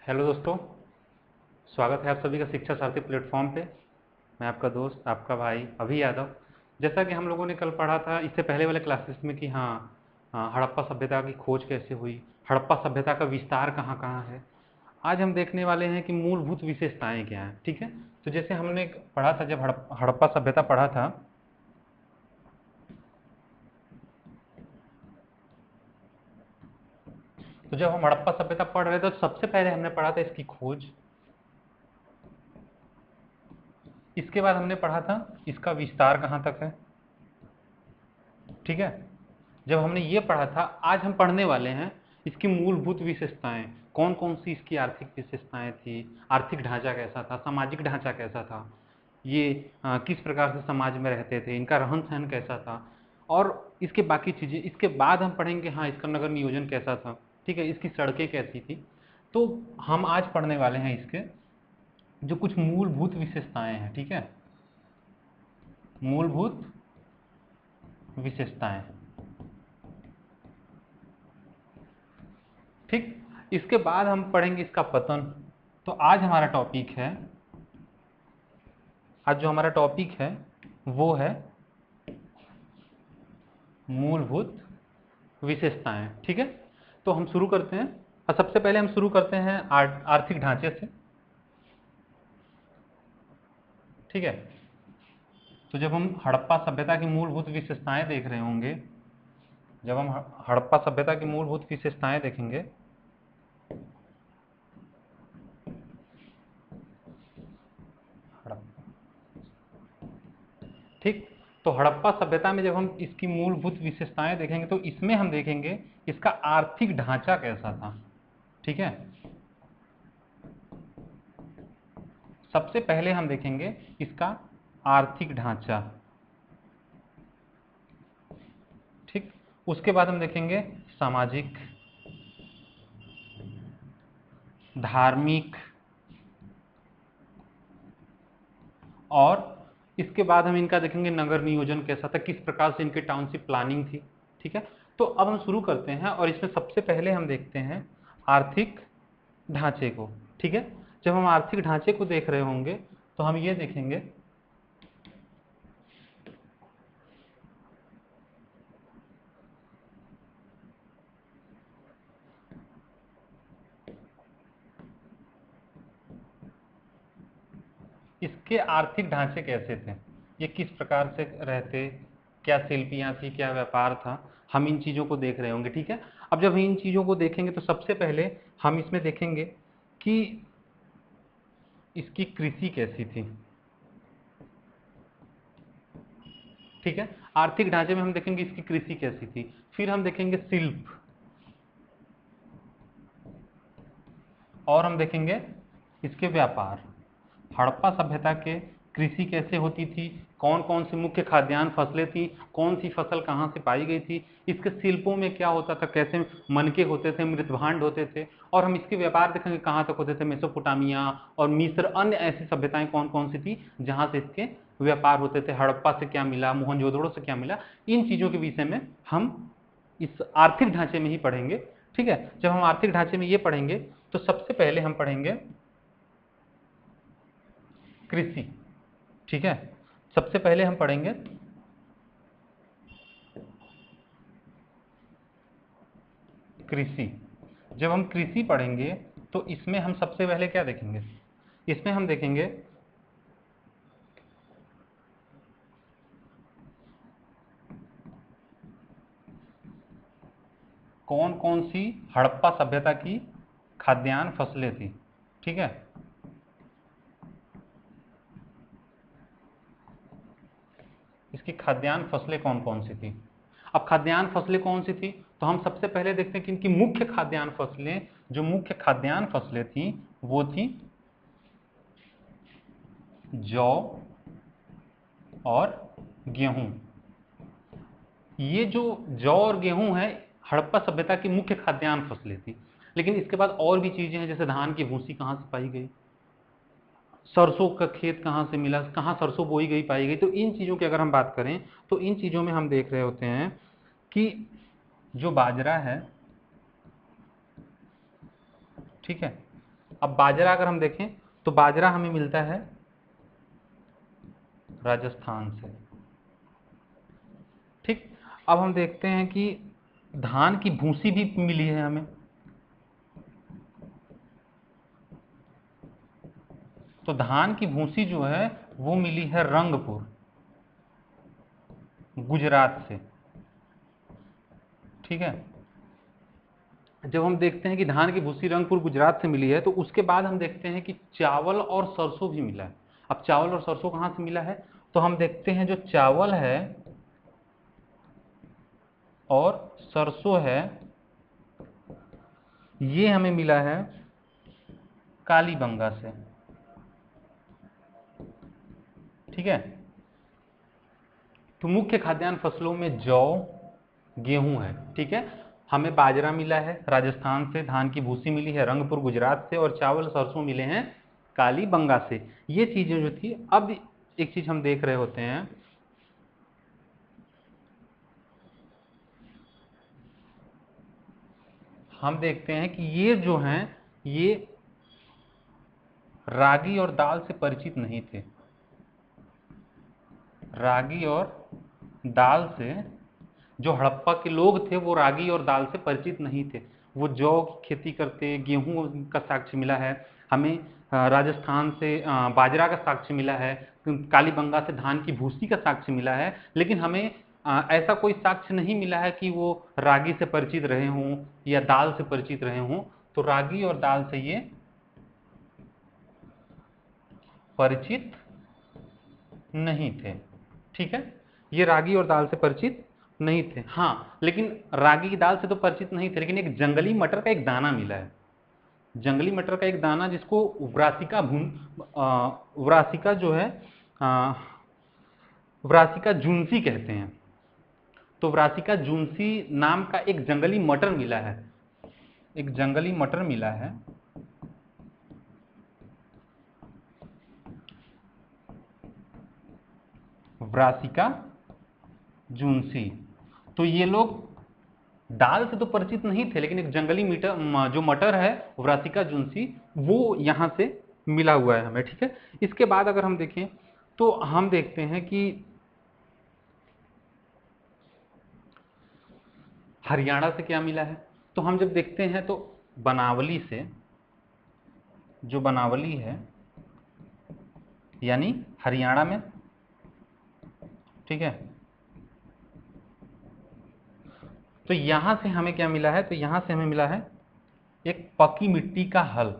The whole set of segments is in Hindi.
हेलो दोस्तों, स्वागत है आप सभी का शिक्षा सारथी प्लेटफॉर्म पे। मैं आपका दोस्त, आपका भाई अभि यादव। जैसा कि हम लोगों ने कल पढ़ा था इससे पहले वाले क्लासेस में कि हड़प्पा सभ्यता की खोज कैसे हुई, हड़प्पा सभ्यता का विस्तार कहाँ कहाँ है। आज हम देखने वाले हैं कि मूलभूत विशेषताएं क्या हैं। ठीक है, तो जैसे हमने पढ़ा था, जब हड़प्पा सभ्यता पढ़ा था, तो जब हम हड़प्पा सभ्यता पढ़ रहे थे तो सबसे पहले हमने पढ़ा था इसकी खोज। इसके बाद हमने पढ़ा था इसका विस्तार कहाँ तक है। ठीक है, जब हमने ये पढ़ा था, आज हम पढ़ने वाले हैं इसकी मूलभूत विशेषताएं। कौन कौन सी इसकी आर्थिक विशेषताएं थी, आर्थिक ढांचा कैसा था, सामाजिक ढांचा कैसा था, ये किस प्रकार से समाज में रहते थे, इनका रहन सहन कैसा था, और इसके बाकी चीज़ें। इसके बाद हम पढ़ेंगे इसका नगर नियोजन कैसा था। ठीक है, इसकी सड़कें कैसी थी। तो हम आज पढ़ने वाले हैं इसके जो कुछ मूलभूत विशेषताएं हैं। ठीक है, मूलभूत विशेषताएं। ठीक, इसके बाद हम पढ़ेंगे इसका पतन। तो आज हमारा टॉपिक है, आज जो हमारा टॉपिक है वो है मूलभूत विशेषताएं। ठीक है, तो हम शुरू करते हैं। और सबसे पहले हम शुरू करते हैं आर्थिक ढांचे से। ठीक है, तो जब हम हड़प्पा सभ्यता की मूलभूत विशेषताएं देख रहे होंगे, जब हम हड़प्पा सभ्यता की मूलभूत विशेषताएं देखेंगे, ठीक, तो हड़प्पा सभ्यता में जब हम इसकी मूलभूत विशेषताएं देखेंगे तो इसमें हम देखेंगे इसका आर्थिक ढांचा कैसा था। ठीक है, सबसे पहले हम देखेंगे इसका आर्थिक ढांचा। ठीक, उसके बाद हम देखेंगे सामाजिक, धार्मिक, और इसके बाद हम इनका देखेंगे नगर नियोजन कैसा था, किस प्रकार से इनकी टाउनशिप प्लानिंग थी। ठीक है, तो अब हम शुरू करते हैं और इसमें सबसे पहले हम देखते हैं आर्थिक ढांचे को। ठीक है, जब हम आर्थिक ढांचे को देख रहे होंगे तो हम ये देखेंगे इसके आर्थिक ढांचे कैसे थे, ये किस प्रकार से रहते, क्या शिल्पियाँ थी, क्या व्यापार था, हम इन चीज़ों को देख रहे होंगे। ठीक है, अब जब हम इन चीज़ों को देखेंगे तो सबसे पहले हम इसमें देखेंगे कि इसकी कृषि कैसी थी। ठीक है, आर्थिक ढांचे में हम देखेंगे इसकी कृषि कैसी थी, फिर हम देखेंगे शिल्प, और हम देखेंगे इसके व्यापार। हड़प्पा सभ्यता के कृषि कैसे होती थी, कौन कौन सी मुख्य खाद्यान्न फसलें थी, कौन सी फसल कहाँ से पाई गई थी, इसके शिल्पों में क्या होता था, कैसे मनके होते थे, मृतभांड होते थे, और हम इसके व्यापार देखेंगे कहाँ तक होते थे, मेसोपोटामिया और मिस्र, अन्य ऐसी सभ्यताएं कौन कौन सी थी जहाँ से इसके व्यापार होते थे, हड़प्पा से क्या मिला, मोहनजोदड़ो से क्या मिला। इन चीज़ों के विषय में हम इस आर्थिक ढांचे में ही पढ़ेंगे। ठीक है, जब हम आर्थिक ढांचे में ये पढ़ेंगे तो सबसे पहले हम पढ़ेंगे कृषि। ठीक है, सबसे पहले हम पढ़ेंगे कृषि। जब हम कृषि पढ़ेंगे तो इसमें हम सबसे पहले क्या देखेंगे, इसमें हम देखेंगे कौन कौन सी हड़प्पा सभ्यता की खाद्यान्न फसलें थी। ठीक है, इसकी खाद्यान्न फसलें कौन कौन सी थी। अब खाद्यान्न फसलें कौन सी थी, तो हम सबसे पहले देखते हैं कि इनकी मुख्य खाद्यान्न फसलें, जो मुख्य खाद्यान्न फसलें थी वो थी जौ और गेहूं। ये जो जौ और गेहूं है हड़प्पा सभ्यता की मुख्य खाद्यान्न फसलें थी। लेकिन इसके बाद और भी चीजें हैं, जैसे धान की भूसी कहाँ से पाई गई, सरसों का खेत कहाँ से मिला, कहाँ सरसों बोई गई पाई गई। तो इन चीज़ों की अगर हम बात करें तो इन चीज़ों में हम देख रहे होते हैं कि जो बाजरा है, ठीक है, अब बाजरा अगर हम देखें तो बाजरा हमें मिलता है राजस्थान से। ठीक, अब हम देखते हैं कि धान की भूसी भी मिली है हमें, तो धान की भूसी जो है वो मिली है रंगपुर, गुजरात से। ठीक है, जब हम देखते हैं कि धान की भूसी रंगपुर गुजरात से मिली है, तो उसके बाद हम देखते हैं कि चावल और सरसों भी मिला है। अब चावल और सरसों कहां से मिला है, तो हम देखते हैं जो चावल है और सरसों है ये हमें मिला है कालीबंगा से। ठीक है, तो मुख्य खाद्यान्न फसलों में जौ, गेहूं है। ठीक है, हमें बाजरा मिला है राजस्थान से, धान की भूसी मिली है रंगपुर गुजरात से, और चावल सरसों मिले हैं कालीबंगा से। ये चीजें जो थी, अब एक चीज हम देख रहे होते हैं, हम देखते हैं कि ये जो हैं ये रागी और दाल से परिचित नहीं थे। रागी और दाल से, जो हड़प्पा के लोग थे वो रागी और दाल से परिचित नहीं थे। वो जौ की खेती करते, गेहूं का साक्ष्य मिला है हमें, राजस्थान से बाजरा का साक्ष्य मिला है, कालीबंगा से धान की भूसी का साक्ष्य मिला है, लेकिन हमें ऐसा कोई साक्ष्य नहीं मिला है कि वो रागी से परिचित रहे हों या दाल से परिचित रहे हों। तो रागी और दाल से ये परिचित नहीं थे। ठीक है, ये रागी और दाल से परिचित नहीं थे। हाँ, लेकिन रागी की दाल से तो परिचित नहीं थे, लेकिन एक जंगली मटर का एक दाना मिला है, जंगली मटर का एक दाना, जिसको व्रासिका जो है आ, व्रासिका जुन्सी कहते हैं। तो व्रासिका जुन्सी नाम का एक जंगली मटर मिला है, एक जंगली मटर मिला है, व्रासिका जुन्सी। तो ये लोग दाल से तो परिचित नहीं थे, लेकिन एक जंगली जो मटर है व्रासिका जुन्सी, वो यहां से मिला हुआ है हमें। ठीक है, इसके बाद अगर हम देखें तो हम देखते हैं कि हरियाणा से क्या मिला है। तो हम जब देखते हैं तो बनावली से, जो बनावली है यानी हरियाणा में, ठीक है, तो यहां से हमें क्या मिला है, तो यहां से हमें मिला है एक पकी मिट्टी का हल,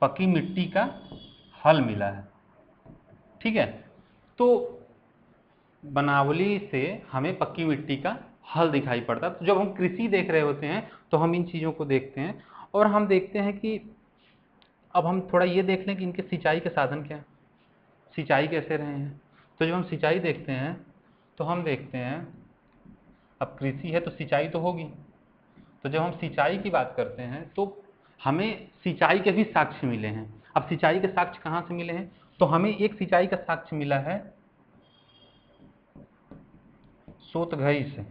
पकी मिट्टी का हल मिला है। ठीक है, तो बनावली से हमें पक्की मिट्टी का हल दिखाई पड़ता है। तो जब हम कृषि देख रहे होते हैं तो हम इन चीज़ों को देखते हैं, और हम देखते हैं कि अब हम थोड़ा ये देख लें कि इनके सिंचाई के साधन क्या हैं, सिंचाई कैसे रहे हैं। तो जब हम सिंचाई देखते हैं तो हम देखते हैं, अब कृषि है तो सिंचाई तो होगी, तो जब हम सिंचाई की बात करते हैं तो हमें सिंचाई के भी साक्ष्य मिले हैं। अब सिंचाई के साक्ष्य कहाँ से मिले हैं, तो हमें एक सिंचाई का साक्ष्य मिला है सोतघई से।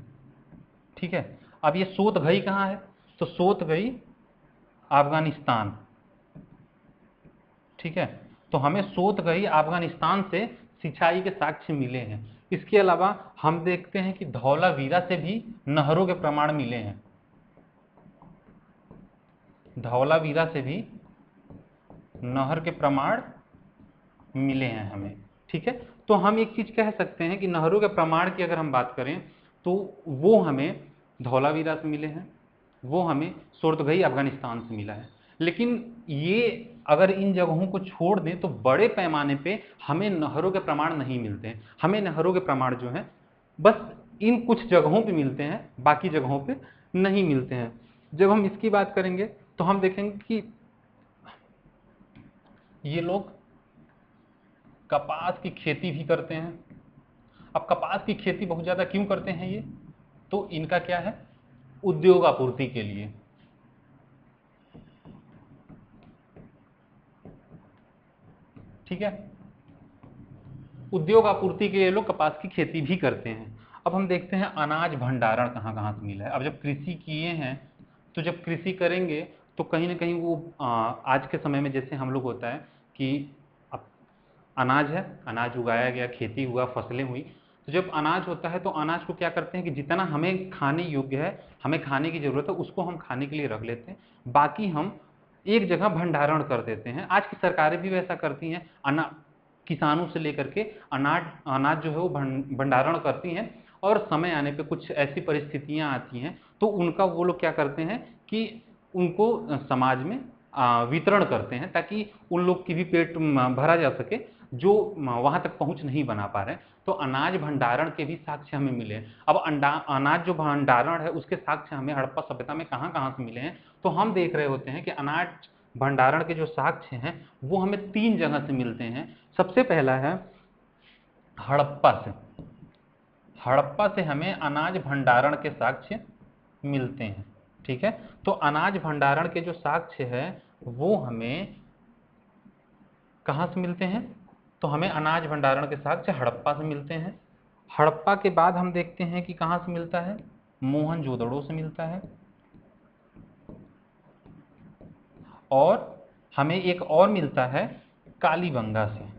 ठीक है, अब ये सोतघई कहाँ है, तो सोतघई अफगानिस्तान। ठीक है, तो हमें सोतघई अफगानिस्तान से सिंचाई के साक्ष्य मिले हैं। इसके अलावा हम देखते हैं कि धौलावीरा से भी नहरों के प्रमाण मिले हैं, धौलावीरा से भी नहर के प्रमाण मिले हैं हमें। ठीक है, तो हम एक चीज कह सकते हैं कि नहरों के प्रमाण की अगर हम बात करें तो वो हमें धौलावीरा से मिले हैं, वो हमें सोरतगई अफगानिस्तान से मिला है। लेकिन ये अगर इन जगहों को छोड़ दें तो बड़े पैमाने पे हमें नहरों के प्रमाण नहीं मिलते हैं। हमें नहरों के प्रमाण जो हैं बस इन कुछ जगहों पे मिलते हैं, बाकी जगहों पे नहीं मिलते हैं। जब हम इसकी बात करेंगे तो हम देखेंगे कि ये लोग कपास की खेती भी करते हैं। अब कपास की खेती बहुत ज़्यादा क्यों करते हैं ये, तो इनका क्या है, उद्योग आपूर्ति के लिए। ठीक है, उद्योग आपूर्ति के लिए लोग कपास की खेती भी करते हैं। अब हम देखते हैं अनाज भंडारण कहाँ कहाँ से मिला है। अब जब कृषि किए हैं तो जब कृषि करेंगे तो कहीं ना कहीं वो आज के समय में जैसे हम लोग होता है कि अब अनाज है, अनाज उगाया गया, खेती हुआ, फसलें हुई, तो जब अनाज होता है तो अनाज को क्या करते हैं कि जितना हमें खाने योग्य है, हमें खाने की ज़रूरत है, उसको हम खाने के लिए रख लेते हैं, बाकी हम एक जगह भंडारण कर देते हैं। आज की सरकारें भी वैसा करती हैं, किसानों से लेकर के अनाज अनाज जो है वो भंडारण करती हैं, और समय आने पे कुछ ऐसी परिस्थितियां आती हैं तो उनका वो लोग क्या करते हैं कि उनको समाज में वितरण करते हैं, ताकि उन लोग की भी पेट भरा जा सके जो वहां तक पहुंच नहीं बना पा रहे हैं। तो अनाज भंडारण के भी साक्ष्य हमें मिले हैं। अब अनाज जो भंडारण है उसके साक्ष्य हमें हड़प्पा सभ्यता में कहाँ कहाँ से मिले हैं, तो हम देख रहे होते हैं कि अनाज भंडारण के जो साक्ष्य हैं वो हमें 3 जगह से मिलते हैं। सबसे पहला है हड़प्पा से। हड़प्पा से हमें अनाज भंडारण के साक्ष्य मिलते हैं। ठीक है, तो अनाज भंडारण के जो साक्ष्य है वो हमें कहाँ से मिलते हैं, तो हमें अनाज भंडारण के साक्ष्य हड़प्पा से मिलते हैं। हड़प्पा के बाद हम देखते हैं कि कहाँ से मिलता है, मोहनजोदड़ो से मिलता है, और हमें एक और मिलता है कालीबंगा से।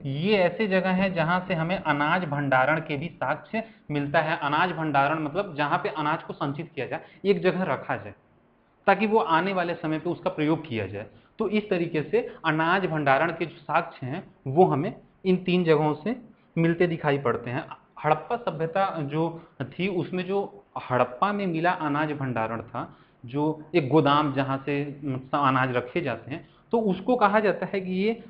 ये ऐसे जगह हैं जहां से हमें अनाज भंडारण के भी साक्ष्य मिलता है। अनाज भंडारण मतलब जहां पे अनाज को संचित किया जाए, एक जगह रखा जाए, ताकि वो आने वाले समय पे उसका प्रयोग किया जाए। तो इस तरीके से अनाज भंडारण के जो साक्ष्य हैं वो हमें इन 3 जगहों से मिलते दिखाई पड़ते हैं। हड़प्पा सभ्यता जो थी उसमें जो हड़प्पा में मिला अनाज भंडारण था, जो एक गोदाम जहाँ से अनाज रखे जाते हैं, तो उसको कहा जाता है कि ये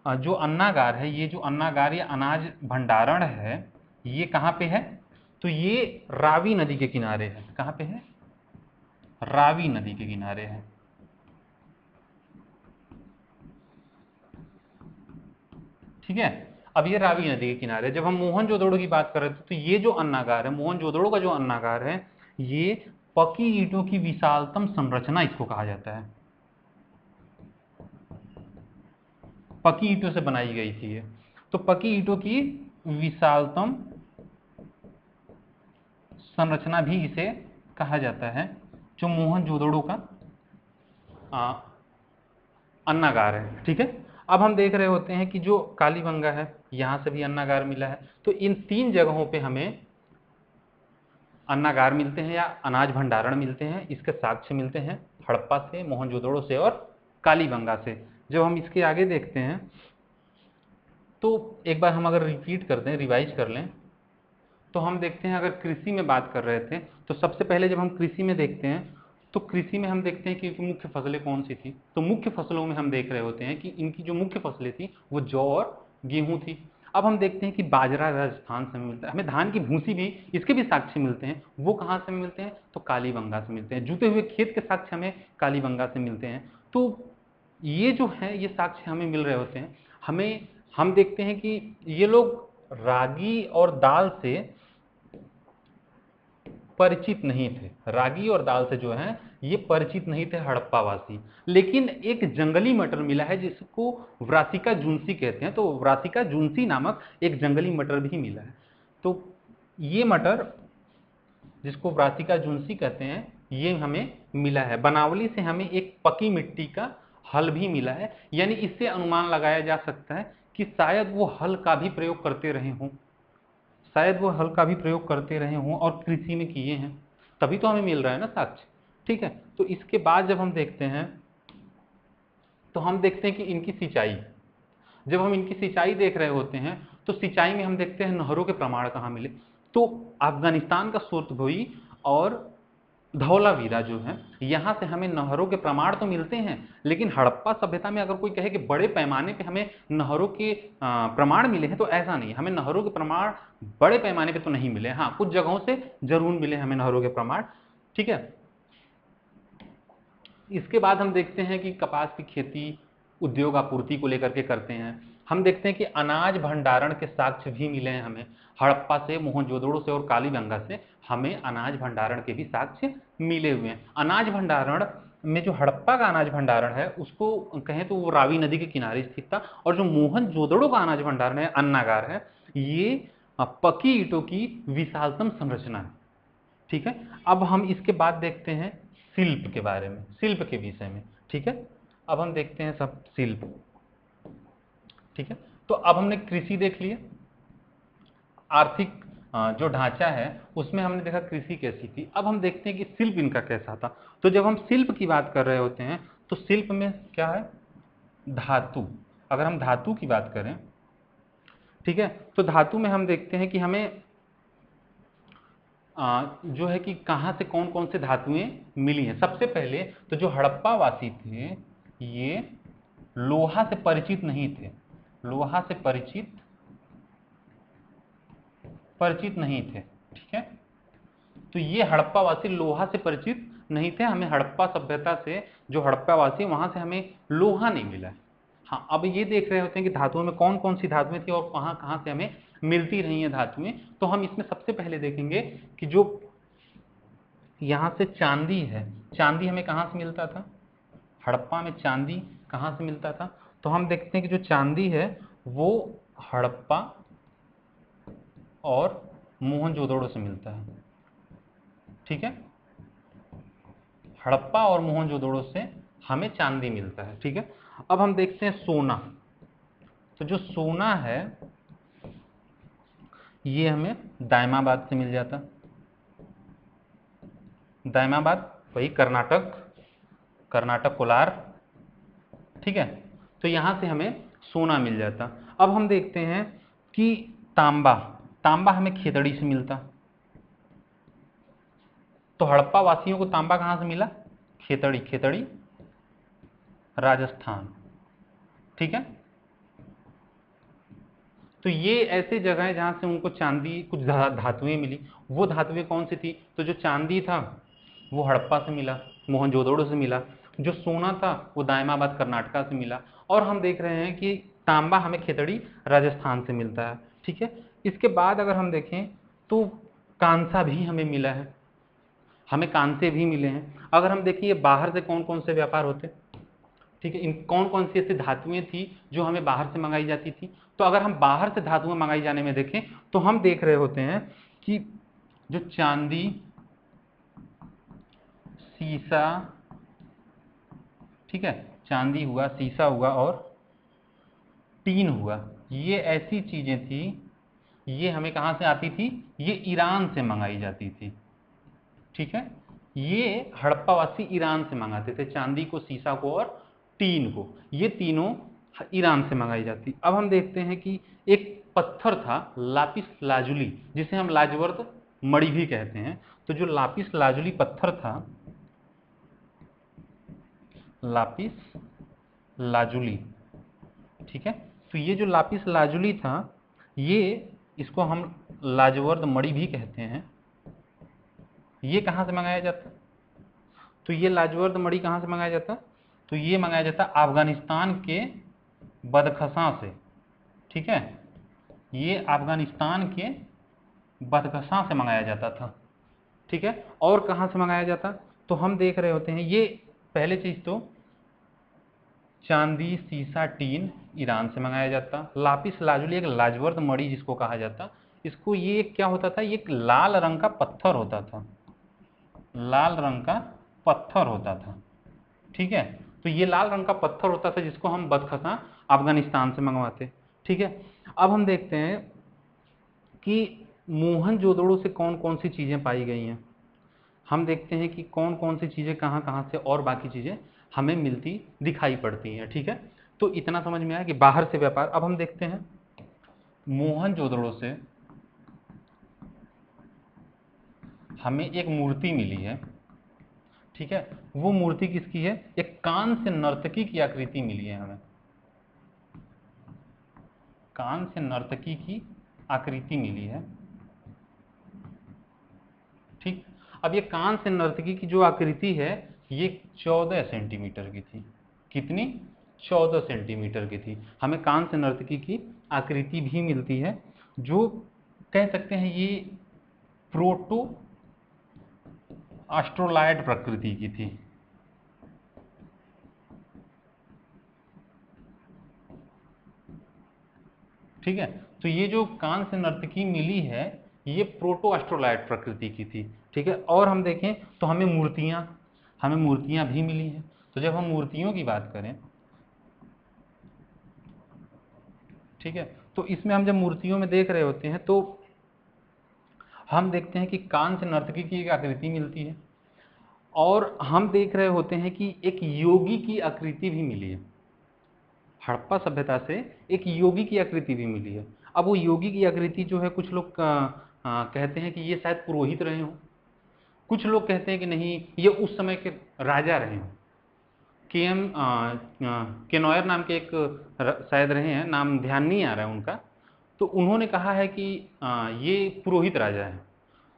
जो अन्नागार है, ये जो अन्नागार या अनाज भंडारण है, ये कहाँ पे है, तो ये रावी नदी के किनारे है। कहाँ पे है, रावी नदी के किनारे है। ठीक है, अब ये रावी नदी के किनारे, जब हम मोहनजोदड़ो की बात कर रहे थे तो ये जो अन्नागार है, मोहनजोदड़ो का जो अन्नागार है, ये पकी ईंटों की विशालतम संरचना इसको कहा जाता है। पकी ईंटों से बनाई गई थी ये, तो पकी ईंटों की विशालतम संरचना भी इसे कहा जाता है, जो मोहनजोदड़ो का अन्नागार है। ठीक है, अब हम देख रहे होते हैं कि जो कालीबंगा है यहाँ से भी अन्नागार मिला है, तो इन 3 जगहों पे हमें अन्नागार मिलते हैं या अनाज भंडारण मिलते हैं, इसके साक्ष्य मिलते हैं हड़प्पा से, मोहनजोदड़ो से और कालीबंगा से। जब हम इसके आगे देखते हैं तो एक बार हम अगर रिपीट कर दें, रिवाइज कर लें, तो हम देखते हैं अगर कृषि में बात कर रहे थे तो सबसे पहले जब हम कृषि में देखते हैं तो कृषि में हम देखते हैं कि मुख्य फसलें कौन सी थी, तो मुख्य फसलों में हम देख रहे होते हैं कि इनकी जो मुख्य फसलें थी वो जौ और गेहूं थी। अब हम देखते हैं कि बाजरा राजस्थान से मिलता है, हमें धान की भूसी भी, इसके भी साक्ष्य मिलते हैं। वो कहाँ से मिलते हैं, तो कालीबंगा से मिलते हैं। जुते हुए खेत के साक्ष्य हमें कालीबंगा से मिलते हैं। तो ये जो है ये साक्ष्य हमें मिल रहे होते हैं। हम देखते हैं कि ये लोग रागी और दाल से परिचित नहीं थे, रागी और दाल से जो है ये परिचित नहीं थे हड़प्पा वासी। लेकिन एक जंगली मटर मिला है जिसको व्रासिका जुन्सी कहते हैं, तो व्रासिका जुन्सी नामक एक जंगली मटर भी मिला है। तो ये मटर जिसको व्रासिका जुन्सी कहते हैं ये हमें मिला है। बनावली से हमें एक पकी मिट्टी का हल भी मिला है, यानी इससे अनुमान लगाया जा सकता है कि शायद वो हल का भी प्रयोग करते रहे हों, शायद वो हल का भी प्रयोग करते रहे हों और कृषि में किए हैं, तभी तो हमें मिल रहा है ना साक्ष्य। ठीक है, तो इसके बाद जब हम देखते हैं तो हम देखते हैं कि इनकी सिंचाई, जब हम इनकी सिंचाई देख रहे होते हैं तो सिंचाई में हम देखते हैं नहरों के प्रमाण कहाँ मिले, तो अफगानिस्तान का सुरतभुई और धौलावीरा जो है यहाँ से हमें नहरों के प्रमाण तो मिलते हैं, लेकिन हड़प्पा सभ्यता में अगर कोई कहे कि बड़े पैमाने पे हमें नहरों के प्रमाण मिले हैं, तो ऐसा नहीं, हमें नहरों के प्रमाण बड़े पैमाने पे तो नहीं मिले। हाँ, कुछ जगहों से जरूर मिले हमें नहरों के प्रमाण। ठीक है, इसके बाद हम देखते हैं कि कपास की खेती उद्योग आपूर्ति को लेकर के करते हैं। हम देखते हैं कि अनाज भंडारण के साक्ष्य भी मिले हैं हमें हड़प्पा से, मोहनजोदड़ो से और कालीबंगा से हमें अनाज भंडारण के भी साक्ष्य मिले हुए हैं। अनाज भंडारण में जो हड़प्पा का अनाज भंडारण है उसको कहें तो वो रावी नदी के किनारे स्थित था, और जो मोहनजोदड़ो का अनाज भंडारण है, अन्नागार है, ये पकी ईंटों की विशालतम संरचना है। ठीक है, अब हम इसके बाद देखते हैं शिल्प के बारे में, शिल्प के विषय में। ठीक है, अब हम देखते हैं सब शिल्प। ठीक है, तो अब हमने कृषि देख लिया, आर्थिक जो ढांचा है उसमें हमने देखा कृषि कैसी थी। अब हम देखते हैं कि शिल्प इनका कैसा था। तो जब हम शिल्प की बात कर रहे होते हैं तो शिल्प में क्या है, धातु। अगर हम धातु की बात करें, ठीक है, तो धातु में हम देखते हैं कि हमें जो है कि कहाँ से कौन कौन से धातुएं मिली हैं। सबसे पहले तो जो हड़प्पा वासी थे ये लोहा से परिचित नहीं थे, लोहा से परिचित नहीं थे। ठीक है, तो ये हड़प्पा वासी लोहा से परिचित नहीं थे। हमें हड़प्पा सभ्यता से, जो हड़प्पा वासी वहां से हमें लोहा नहीं मिला है। हाँ, अब ये देख रहे होते हैं कि धातुओं में कौन कौन सी धातुएं थी और कहाँ कहाँ से हमें मिलती रही हैं धातुएं। तो हम इसमें सबसे पहले देखेंगे कि जो यहाँ से चांदी है, चांदी हमें कहाँ से मिलता था, हड़प्पा में चांदी कहाँ से मिलता था। तो हम देखते हैं कि जो चांदी है वो हड़प्पा और मोहनजोदड़ो से मिलता है। ठीक है, हड़प्पा और मोहनजोदड़ो से हमें चांदी मिलता है। ठीक है, अब हम देखते हैं सोना। तो जो सोना है ये हमें दायमाबाद से मिल जाता, दायमाबाद वही कर्नाटक, कर्नाटक कोलार। ठीक है, तो यहां से हमें सोना मिल जाता। अब हम देखते हैं कि तांबा, तांबा हमें खेतड़ी से मिलता। तो हड़प्पा वासियों को तांबा कहां से मिला, खेतड़ी, खेतड़ी राजस्थान। ठीक है, तो ये ऐसे जगह है जहां से उनको चांदी, कुछ धातुएं मिली। वो धातुएं कौन सी थी, तो जो चांदी था वो हड़प्पा से मिला, मोहनजोदड़ो से मिला। जो सोना था वो दायमाबाद कर्नाटका से मिला। और हम देख रहे हैं कि तांबा हमें खेतड़ी राजस्थान से मिलता है। ठीक है, इसके बाद अगर हम देखें तो कांसा भी हमें मिला है, हमें कांसे भी मिले हैं। अगर हम देखिए बाहर से कौन कौन से व्यापार होते, ठीक है, इन कौन कौन सी ऐसी धातुएं थी जो हमें बाहर से मंगाई जाती थी। तो अगर हम बाहर से धातुएं मंगाई जाने में देखें तो हम देख रहे होते हैं कि जो चांदी, सीसा, ठीक है, चांदी हुआ, सीसा हुआ और टीन हुआ, ये ऐसी चीजें थी, ये हमें कहां से आती थी, ये ईरान से मंगाई जाती थी। ठीक है, ये हड़प्पावासी ईरान से मंगाते थे, चांदी को, सीसा को और टीन को, ये तीनों ईरान से मंगाई जाती। अब हम देखते हैं कि एक पत्थर था लापिस लाजुली, जिसे हम लाजवर्द मणि भी कहते हैं। तो जो लापिस लाजुली पत्थर था, लापिस लाजुली, ठीक है, तो ये जो लापिस लाजुली था ये, इसको हम लाजवर्द मणि भी कहते हैं। ये कहाँ से मंगाया जाता, तो ये लाजवर्द मणि कहाँ से मंगाया जाता, तो ये मंगाया जाता अफगानिस्तान के बदखशां से। ठीक है, ये अफगानिस्तान के बदखशां से मंगाया जाता था। ठीक है, और कहाँ से मंगाया जाता, तो हम देख रहे होते हैं ये पहले चीज तो चांदी, सीसा, टीन ईरान से मंगाया जाता। लापिस लाजुली एक लाजवर्द मणि जिसको कहा जाता, इसको ये क्या होता था, ये एक लाल रंग का पत्थर होता था, लाल रंग का पत्थर होता था। ठीक है, तो ये लाल रंग का पत्थर होता था जिसको हम बदखशां अफगानिस्तान से मंगवाते। ठीक है, अब हम देखते हैं कि मोहनजोदड़ो से कौन कौन सी चीजें पाई गई हैं। हम देखते हैं कि कौन कौन सी चीजें कहाँ कहाँ से और बाकी चीजें हमें मिलती दिखाई पड़ती हैं। ठीक है, तो इतना समझ में आया कि बाहर से व्यापार। अब हम देखते हैं मोहनजोदड़ो से हमें एक मूर्ति मिली है। ठीक है, वो मूर्ति किसकी है, एक कान से नर्तकी की आकृति मिली है हमें, कान से नर्तकी की आकृति मिली है। ठीक, अब ये कान से नर्तकी की जो आकृति है ये 14 सेंटीमीटर की थी। कितनी, 14 सेंटीमीटर की थी। हमें कान से नर्तकी की आकृति भी मिलती है, जो कह सकते हैं ये प्रोटो एस्ट्रोलाइड प्रकृति की थी। ठीक है, तो ये जो कान से नर्तकी मिली है ये प्रोटो एस्ट्रोलाइट प्रकृति की थी। ठीक है, और हम देखें तो हमें मूर्तियां, हमें मूर्तियां भी मिली हैं। तो जब हम मूर्तियों की बात करें, ठीक है, तो इसमें हम जब मूर्तियों में देख रहे होते हैं तो हम देखते हैं कि कांस्य नर्तकी की एक आकृति मिलती है, और हम देख रहे होते हैं कि एक योगी की आकृति भी मिली है। हड़प्पा सभ्यता से एक योगी की आकृति भी मिली है। अब वो योगी की आकृति जो है, कुछ लोग कहते हैं कि ये शायद पुरोहित रहे हों, कुछ लोग कहते हैं कि नहीं, ये उस समय के राजा रहे हों। केनॉयर नाम के एक शायद रहे हैं, नाम ध्यान नहीं आ रहा है उनका, तो उन्होंने कहा है कि ये पुरोहित राजा है।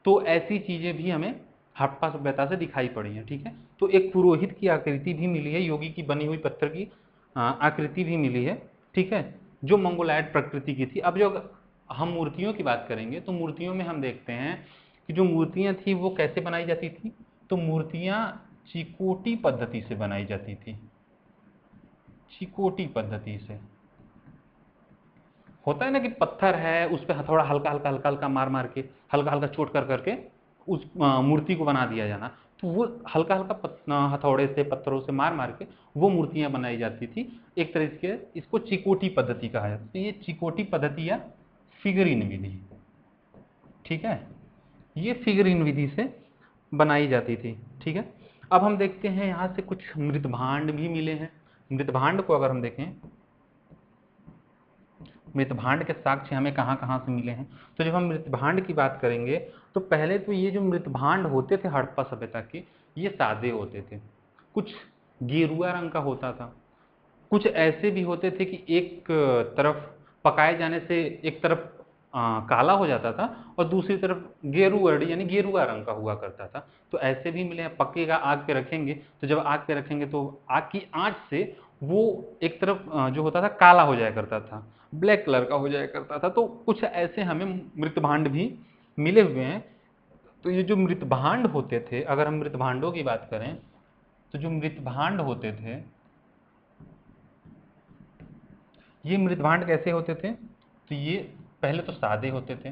तो ऐसी चीज़ें भी हमें हड़प्पा सभ्यता से दिखाई पड़ी हैं। ठीक है, तो एक पुरोहित की आकृति भी मिली है, योगी की बनी हुई पत्थर की आकृति भी मिली है। ठीक है, जो मंगोलायड प्रकृति की थी। अब जो हम मूर्तियों की बात करेंगे तो मूर्तियों में हम देखते हैं कि जो मूर्तियां थी वो कैसे बनाई जाती थी। तो मूर्तियां चिकोटी पद्धति से बनाई जाती थी। चिकोटी पद्धति से होता है ना कि पत्थर है, उस पर हथौड़ा हल्का हल्का हल्का हल्का मार मार के, हल्का हल्का चोट कर करके उस मूर्ति को बना दिया जाना। तो वो हल्का हल्का हथौड़े से, पत्थरों से मार मार के वो मूर्तियां बनाई जाती थी। एक तरह से इसको चिकोटी पद्धति कहा जाता है। तो ये चिकोटी पद्धति या फिगरिन विधि, ठीक है, ये फिगरिन विधि से बनाई जाती थी। ठीक है, अब हम देखते हैं यहाँ से कुछ मृतभांड भी मिले हैं। मृतभांड को अगर हम देखें, मृतभांड के साक्ष्य हमें कहाँ कहाँ से मिले हैं। तो जब हम मृतभांड की बात करेंगे तो पहले तो ये जो मृतभांड होते थे हड़प्पा सभ्यता के, ये सादे होते थे। कुछ गेरुआ रंग का होता था, कुछ ऐसे भी होते थे कि एक तरफ पकाए जाने से एक तरफ काला हो जाता था और दूसरी तरफ गेरुअड़ यानी गेरुआ रंग का हुआ करता था। तो ऐसे भी मिले हैं। पकेगा, आग पे रखेंगे, तो जब आग पे रखेंगे तो आग की आंच से वो एक तरफ जो होता था काला हो जाया करता था, ब्लैक कलर का हो जाया करता था। तो कुछ ऐसे हमें मृतभांड भी मिले हुए हैं। तो ये जो मृतभांड होते थे, अगर हम मृतभांडों की बात करें तो जो मृतभांड होते थे, ये मृतभांड कैसे होते थे। तो ये पहले तो सादे होते थे।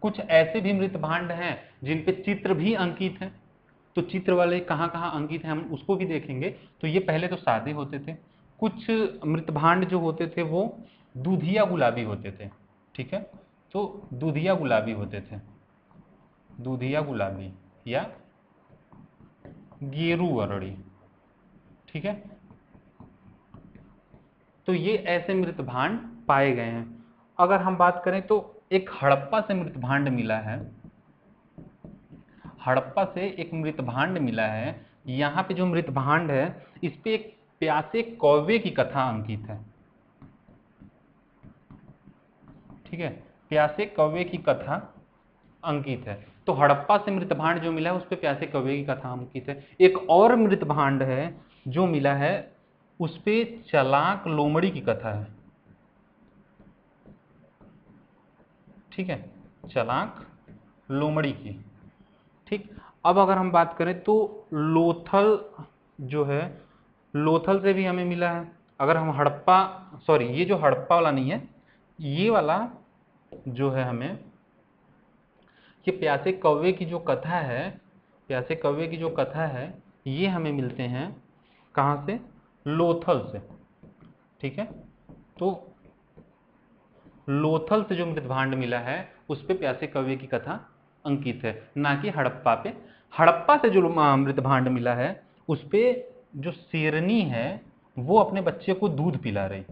कुछ ऐसे भी मृतभांड हैं जिन पे चित्र भी अंकित हैं। तो चित्र वाले कहाँ कहाँ अंकित हैं हम उसको भी देखेंगे। तो ये पहले तो सादे होते थे। कुछ मृतभांड जो होते थे वो दूधिया गुलाबी होते थे। ठीक है, तो दूधिया गुलाबी होते थे, दूधिया गुलाबी या गेरू वरड़ी। ठीक है, तो ये ऐसे मृतभांड पाए गए हैं। अगर हम बात करें तो एक हड़प्पा से मृतभांड मिला है, हड़प्पा से एक मृतभांड मिला है। यहाँ पे जो मृतभांड है इस पे एक प्यासे कौवे की कथा अंकित है। ठीक है, प्यासे कौवे की कथा अंकित है। तो हड़प्पा से मृतभांड जो मिला है उस पे प्यासे कौवे की कथा अंकित है। एक और मृतभांड है जो मिला है, उस पे चलाक लोमड़ी की कथा है। ठीक है, चलाक लोमड़ी की। ठीक, अब अगर हम बात करें तो लोथल जो है, लोथल से भी हमें मिला है। अगर हम हड़प्पा, सॉरी ये जो हड़प्पा वाला नहीं है, ये वाला जो है हमें, ये प्यासे कौवे की जो कथा है, प्यासे कौवे की जो कथा है, ये हमें मिलते हैं कहाँ से, लोथल से। ठीक है, तो लोथल से जो मृतभांड मिला है उस पे प्यासे कौवे की कथा अंकित है, ना कि हड़प्पा पे। हड़प्पा से जो मृतभांड मिला है उस पे जो शेरनी है वो अपने बच्चे को दूध पिला रही।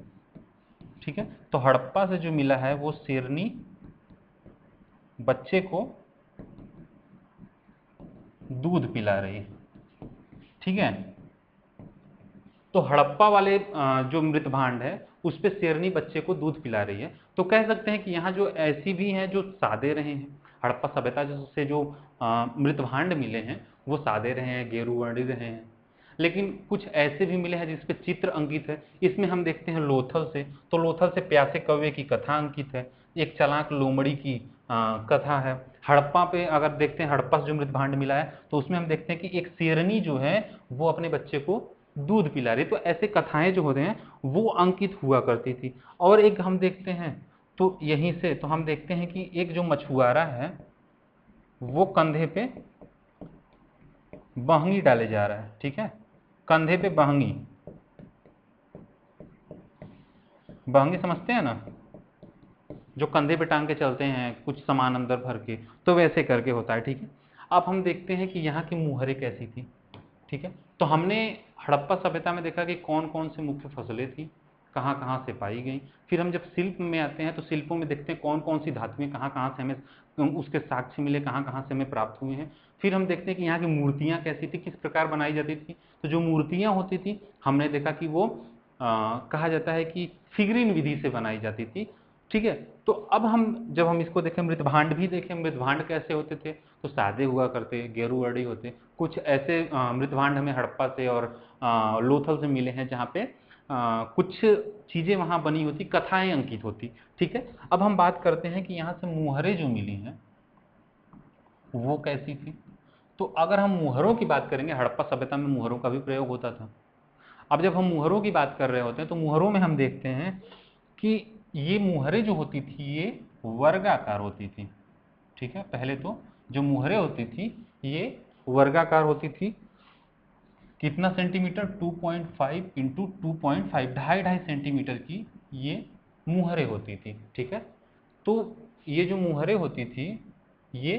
ठीक है, तो हड़प्पा से जो मिला है वो शेरनी बच्चे को दूध पिला रही। ठीक है, तो हड़प्पा वाले जो मृतभांड है उस पे शेरनी बच्चे को दूध पिला रही है। तो कह सकते हैं कि यहाँ जो ऐसी भी हैं जो सादे रहे हैं, हड़प्पा सभ्यता से जो मृतभांड मिले हैं वो सादे रहे हैं, गेरुवर्णी रहे हैं। लेकिन कुछ ऐसे भी मिले हैं जिसपे चित्र अंकित है। इसमें हम देखते हैं लोथल से, तो लोथल से प्यासे कौवे की कथा अंकित है, एक चलाक लोमड़ी की कथा है। हड़प्पा पे अगर देखते हैं, हड़प्पा से जो मृतभांड मिला है तो उसमें हम देखते हैं कि एक शेरनी जो है वो अपने बच्चे को दूध पिला रही। तो ऐसे कथाएं जो होते हैं वो अंकित हुआ करती थी। और एक हम देखते हैं, तो यहीं से तो हम देखते हैं कि एक जो मछुआरा है वो कंधे पे बहंगी डाले जा रहा है, ठीक है, कंधे पे बहंगी, बहंगी समझते हैं ना, जो कंधे पे टांग के चलते हैं कुछ सामान अंदर भर के, तो वैसे करके होता है, ठीक है। अब हम देखते हैं कि यहाँ की मुहरें कैसी थी, ठीक है। तो हमने हड़प्पा सभ्यता में देखा कि कौन कौन सी मुख्य फसलें थी, कहाँ कहाँ से पाई गई। फिर हम जब शिल्प में आते हैं तो शिल्पों में देखते हैं कौन कौन सी धातुएं कहाँ कहाँ से हमें उसके साक्ष्य मिले, कहाँ कहाँ से हमें प्राप्त हुए हैं। फिर हम देखते हैं कि यहाँ की मूर्तियाँ कैसी थी, किस प्रकार बनाई जाती थी। तो जो मूर्तियाँ होती थी हमने देखा कि वो कहा जाता है कि फिगरिन विधि से बनाई जाती थी, ठीक है। तो अब हम जब हम इसको देखें, मृतभांड भी देखें, मृतभांड कैसे होते थे, तो सादे हुआ करते, गेरुअड़ी होते। कुछ ऐसे मृतभांड हमें हड़प्पा से और लोथल से मिले हैं जहाँ पे कुछ चीज़ें वहाँ बनी होती, कथाएं अंकित होती, ठीक है। अब हम बात करते हैं कि यहाँ से मुहरें जो मिली हैं वो कैसी थी। तो अगर हम मुहरों की बात करेंगे, हड़प्पा सभ्यता में मुहरों का भी प्रयोग होता था। अब जब हम मुहरों की बात कर रहे होते हैं तो मुहरों में हम देखते हैं कि ये मुहरें जो होती थी ये वर्गाकार होती थी, ठीक है। पहले तो जो मुहरें होती थी ये वर्गाकार होती थी। कितना सेंटीमीटर, 2.5 इंटू 2.5, 2.5 सेंटीमीटर की ये मुहरें होती थी, ठीक है। तो ये जो मुहरें होती थी ये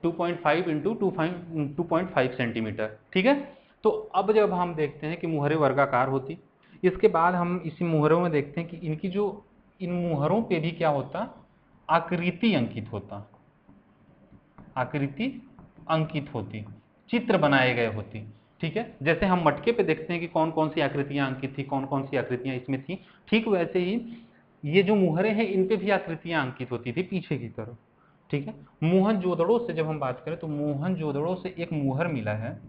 2.5 इंटू 2.5 सेंटीमीटर, ठीक है। तो अब जब हम देखते हैं कि मुहरें वर्गाकार होती, इसके बाद हम इसी मुहरों में देखते हैं कि इनकी जो इन मुहरों पे भी क्या होता, आकृति अंकित होता, आकृति अंकित होती, चित्र बनाए गए होती, ठीक है। जैसे हम मटके पे देखते हैं कि कौन कौन सी आकृतियां अंकित थी, कौन कौन सी आकृतियां इसमें थी, ठीक वैसे ही ये जो मुहरें हैं इन पे भी आकृतियां अंकित होती थी पीछे की तरफ, ठीक है। मोहनजोदड़ो से जब हम बात करें तो मोहनजोदड़ो से एक मुहर मिला है,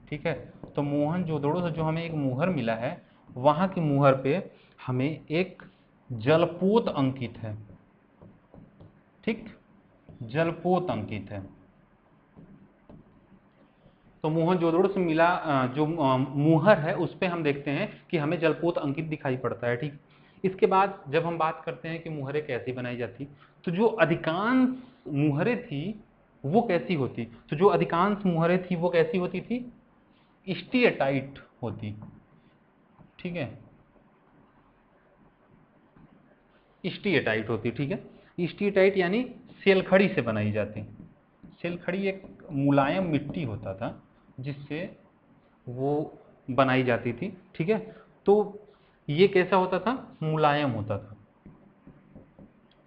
ठीक है। तो मोहनजोदड़ो से जो हमें एक मुहर मिला है, वहां की मुहर पे हमें एक जलपोत अंकित है, ठीक, जलपोत अंकित है। तो मोहनजोदड़ो से मिला जो मुहर है उस पे हम देखते हैं कि हमें जलपोत अंकित दिखाई पड़ता है, ठीक। इसके बाद जब हम बात करते हैं कि मुहरें कैसी बनाई जाती, तो जो अधिकांश मुहरें थी वो कैसी होती, तो जो अधिकांश मुहरें थी वो कैसी होती थी, स्टीएटाइट होती, ठीक है, स्टीएटाइट होती, ठीक है। स्टीएटाइट यानी सेलखड़ी से बनाई जाती। सेलखड़ी एक मुलायम मिट्टी होता था जिससे वो बनाई जाती थी, ठीक है। तो ये कैसा होता था, मुलायम होता था,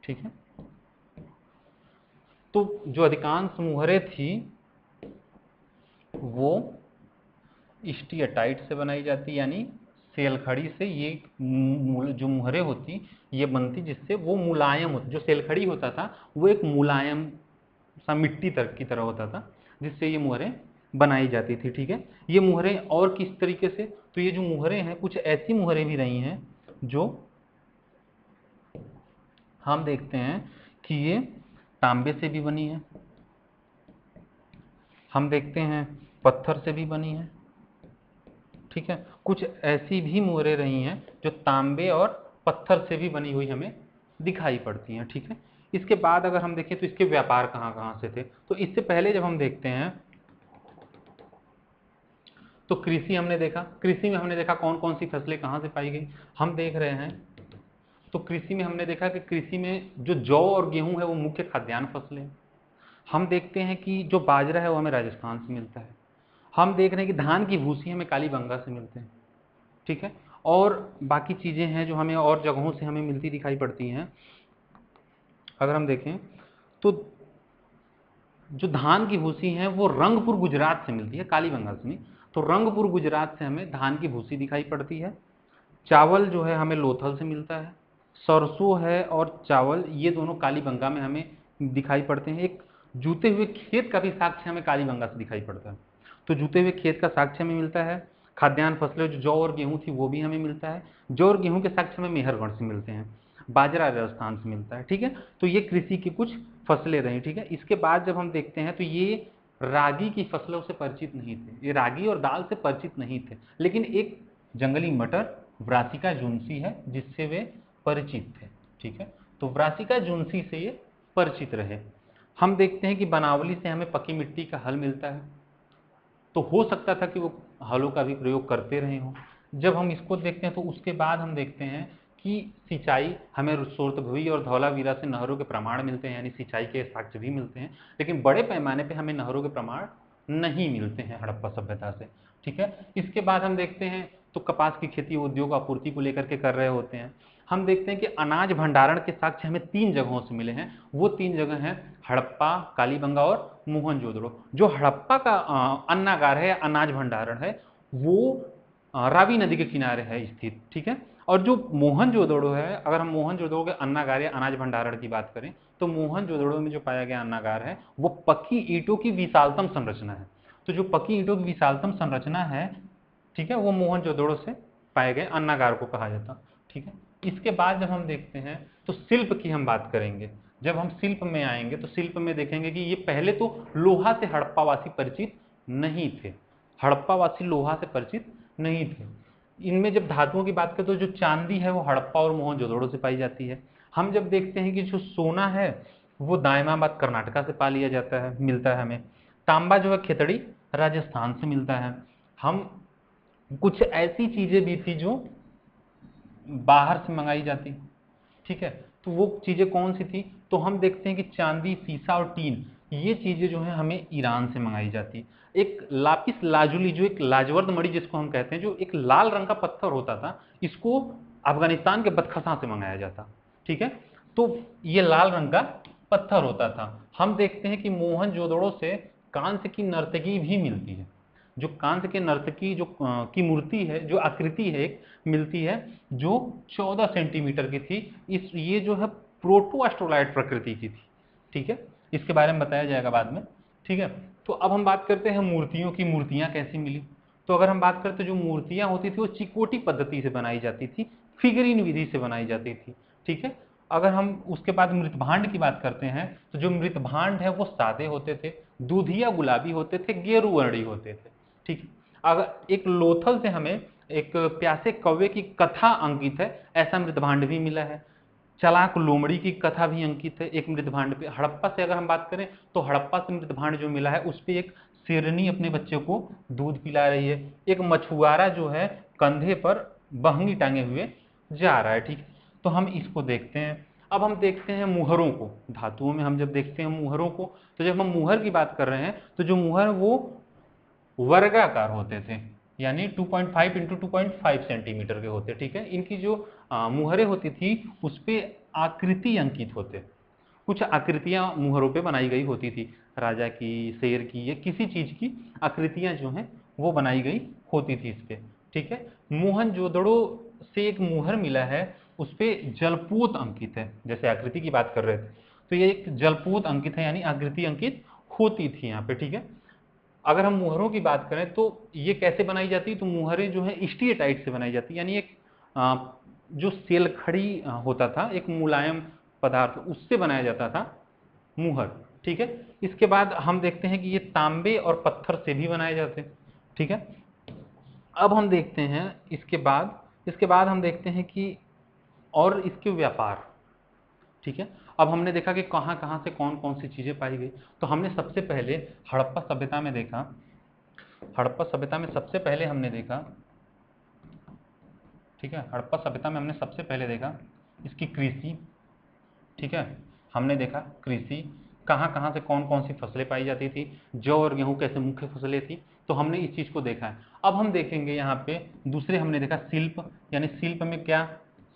ठीक है। तो जो अधिकांश मुहरें थी वो स्टीएटाइट से बनाई जाती, यानी सेलखड़ी से ये जो मुहरें होती ये बनती जिससे वो मुलायम होती। जो सेलखड़ी होता था वो एक मुलायम सा मिट्टी की तरह होता था जिससे ये मुहरें बनाई जाती थी, ठीक है। ये मुहरें और किस तरीके से, तो ये जो मुहरें हैं कुछ ऐसी मुहरें भी रही हैं जो हम देखते हैं कि ये तांबे से भी बनी है, हम देखते हैं पत्थर से भी बनी है, ठीक है। कुछ ऐसी भी मुहरें रही हैं जो तांबे और पत्थर से भी बनी हुई हमें दिखाई पड़ती हैं, ठीक है। इसके बाद अगर हम देखें तो इसके व्यापार कहाँ कहाँ से थे, तो इससे पहले जब हम देखते हैं तो कृषि हमने देखा, कृषि में हमने देखा कौन कौन सी फसलें कहाँ से पाई गई, हम देख रहे हैं। तो कृषि में हमने देखा कि कृषि में जो जौ और गेहूं है वो मुख्य खाद्यान्न फसलें हैं। हम देखते हैं कि जो बाजरा है वो हमें राजस्थान से मिलता है। हम देख रहे हैं कि धान की भूसी हमें कालीबंगा से मिलते हैं, ठीक है। और बाकी चीज़ें हैं जो हमें और जगहों से हमें मिलती दिखाई पड़ती हैं। अगर हम देखें तो जो धान की भूसी है वो रंगपुर गुजरात से मिलती है, कालीबंगा से नहीं। तो रंगपुर गुजरात से हमें धान की भूसी दिखाई पड़ती है। चावल जो है हमें लोथल से मिलता है। सरसों है और चावल ये दोनों कालीबंगा में हमें दिखाई पड़ते हैं। एक जूते हुए खेत का भी साक्ष्य हमें कालीबंगा से दिखाई पड़ता है। तो जूते हुए खेत का साक्ष्य हमें मिलता है। खाद्यान्न फसलें जो जौ और गेहूं थी वो भी हमें मिलता है। जौ और गेहूं के साक्ष्य हमें मेहरगढ़ से मिलते हैं। बाजरा राजस्थान से मिलता है, ठीक है। तो ये कृषि की कुछ फसलें रही, ठीक है। इसके बाद जब हम देखते हैं तो ये रागी की फसलों से परिचित नहीं थे, ये रागी और दाल से परिचित नहीं थे, लेकिन एक जंगली मटर व्रासिका जुन्सी है जिससे वे परिचित थे, ठीक है। तो व्रासिका जुन्सी से ये परिचित रहे। हम देखते हैं कि बनावली से हमें पकी मिट्टी का हल मिलता है, तो हो सकता था कि वो हलों का भी प्रयोग करते रहे हों। जब हम इसको देखते हैं तो उसके बाद हम देखते हैं कि सिंचाई हमें सोरतभुई और धौलावीरा से नहरों के प्रमाण मिलते हैं, यानी सिंचाई के साक्ष्य भी मिलते हैं, लेकिन बड़े पैमाने पे हमें नहरों के प्रमाण नहीं मिलते हैं हड़प्पा सभ्यता से। ठीक है, इसके बाद हम देखते हैं तो कपास की खेती उद्योग आपूर्ति को लेकर के कर रहे होते हैं। हम देखते हैं कि अनाज भंडारण के साक्ष्य हमें 3 जगहों से मिले हैं। वो 3 जगह हैं हड़प्पा, कालीबंगा और मोहनजोदड़ो। जो हड़प्पा का अन्नागार है, अनाज भंडारण है, वो रावी नदी के किनारे है स्थित। ठीक है, और जो मोहनजोदड़ो है, अगर हम मोहनजोदड़ो के अन्नागार या अनाज भंडारण की बात करें तो मोहनजोदड़ो में जो पाया गया अन्नागार है वो पक्की ईंटों की विशालतम संरचना है। तो जो पक्की ईंटों की विशालतम संरचना है, ठीक है, वो मोहनजोदड़ो से पाए गए अन्नागार को कहा जाता। ठीक है, इसके बाद जब हम देखते हैं तो शिल्प की हम बात करेंगे। जब हम शिल्प में आएंगे तो शिल्प में देखेंगे कि ये पहले तो लोहा से हड़प्पावासी परिचित नहीं थे, हड़प्पावासी लोहा से परिचित नहीं थे। इनमें जब धातुओं की बात करें तो जो चांदी है वो हड़प्पा और मोहनजोदड़ो से पाई जाती है। हम जब देखते हैं कि जो सोना है वो दायमाबाद कर्नाटका से पा लिया जाता है, मिलता है हमें। तांबा जो है खेतड़ी राजस्थान से मिलता है। हम कुछ ऐसी चीजें भी थी जो बाहर से मंगाई जाती। ठीक है, तो वो चीजें कौन सी थी, तो हम देखते हैं कि चांदी, सीसा और टीन, ये चीजें जो है हमें ईरान से मंगाई जाती। एक लापिस लाजुली, जो एक लाजवर्द मणि जिसको हम कहते हैं, जो एक लाल रंग का पत्थर होता था, इसको अफगानिस्तान के बदखसा से मंगाया जाता। ठीक है, तो ये लाल रंग का पत्थर होता था। हम देखते हैं कि मोहनजोदड़ो से कांस्य की नर्तकी भी मिलती है। जो कांस्य के नर्तकी जो की मूर्ति है, जो आकृति है एक मिलती है, जो 14 सेंटीमीटर की थी। इस ये जो है प्रोटो एस्ट्रोलाइट प्रकृति की थी। ठीक है, इसके बारे में बताया जाएगा बाद में। ठीक है, तो अब हम बात करते हैं मूर्तियों की। मूर्तियां कैसी मिली, तो अगर हम बात करते हैं जो मूर्तियां होती थी वो चिकोटी पद्धति से बनाई जाती थी, फिगरीन विधि से बनाई जाती थी। ठीक है, अगर हम उसके बाद मृत भांड की बात करते हैं तो जो मृत भांड है वो सादे होते थे, दूधिया गुलाबी होते थे, गेरू वर्णी होते थे। ठीक है, अगर एक लोथल से हमें एक प्यासे कौवे की कथा अंकित है, ऐसा मृतभांड भी मिला है। चलाक लोमड़ी की कथा भी अंकित है एक मृतभांड पे। हड़प्पा से अगर हम बात करें तो हड़प्पा से मृतभांड जो मिला है उस पे एक शेरनी अपने बच्चे को दूध पिला रही है, एक मछुआरा जो है कंधे पर बहंगी टांगे हुए जा रहा है। ठीक है, तो हम इसको देखते हैं। अब हम देखते हैं मुहरों को। धातुओं में हम जब देखते हैं मुहरों को, तो जब हम मुहर की बात कर रहे हैं तो जो मुहर वो वर्गाकार होते थे, यानी 2.5 इंटू 2.5 सेंटीमीटर के होते। ठीक है, इनकी जो मुहरें होती थी उस पे आकृति अंकित होते। कुछ आकृतियां मुहरों पे बनाई गई होती थी, राजा की, शेर की, या किसी चीज की आकृतियां जो हैं वो बनाई गई होती थी इस पे। ठीक है, मोहनजोदड़ो से एक मुहर मिला है, उस पे जलपूत अंकित है। जैसे आकृति की बात कर रहे थे तो ये एक जलपूत अंकित है, यानी आकृति अंकित होती थी यहाँ पे। ठीक है, अगर हम मुहरों की बात करें तो ये कैसे बनाई जाती है, तो मुहरें जो है स्टीएटाइट से बनाई जाती, यानी एक जो सेलखड़ी होता था, एक मुलायम पदार्थ, उससे बनाया जाता था मुहर। ठीक है, इसके बाद हम देखते हैं कि ये तांबे और पत्थर से भी बनाए जाते हैं। ठीक है, अब हम देखते हैं इसके बाद हम देखते हैं कि और इसके व्यापार। ठीक है, अब हमने देखा कि कहाँ कहाँ से कौन कौन सी चीजें पाई गई। तो हमने सबसे पहले हड़प्पा सभ्यता में देखा, हड़प्पा सभ्यता में सबसे पहले हमने देखा, ठीक है, हड़प्पा सभ्यता में हमने सबसे पहले देखा इसकी कृषि। ठीक है, हमने देखा कृषि, कहाँ कहाँ से कौन कौन सी फसलें पाई जाती थी, जौ और गेहूं कैसे मुख्य फसलें थी, तो हमने इस चीज़ को देखा है। अब हम देखेंगे यहाँ पे दूसरे, हमने देखा शिल्प, यानी शिल्प में क्या,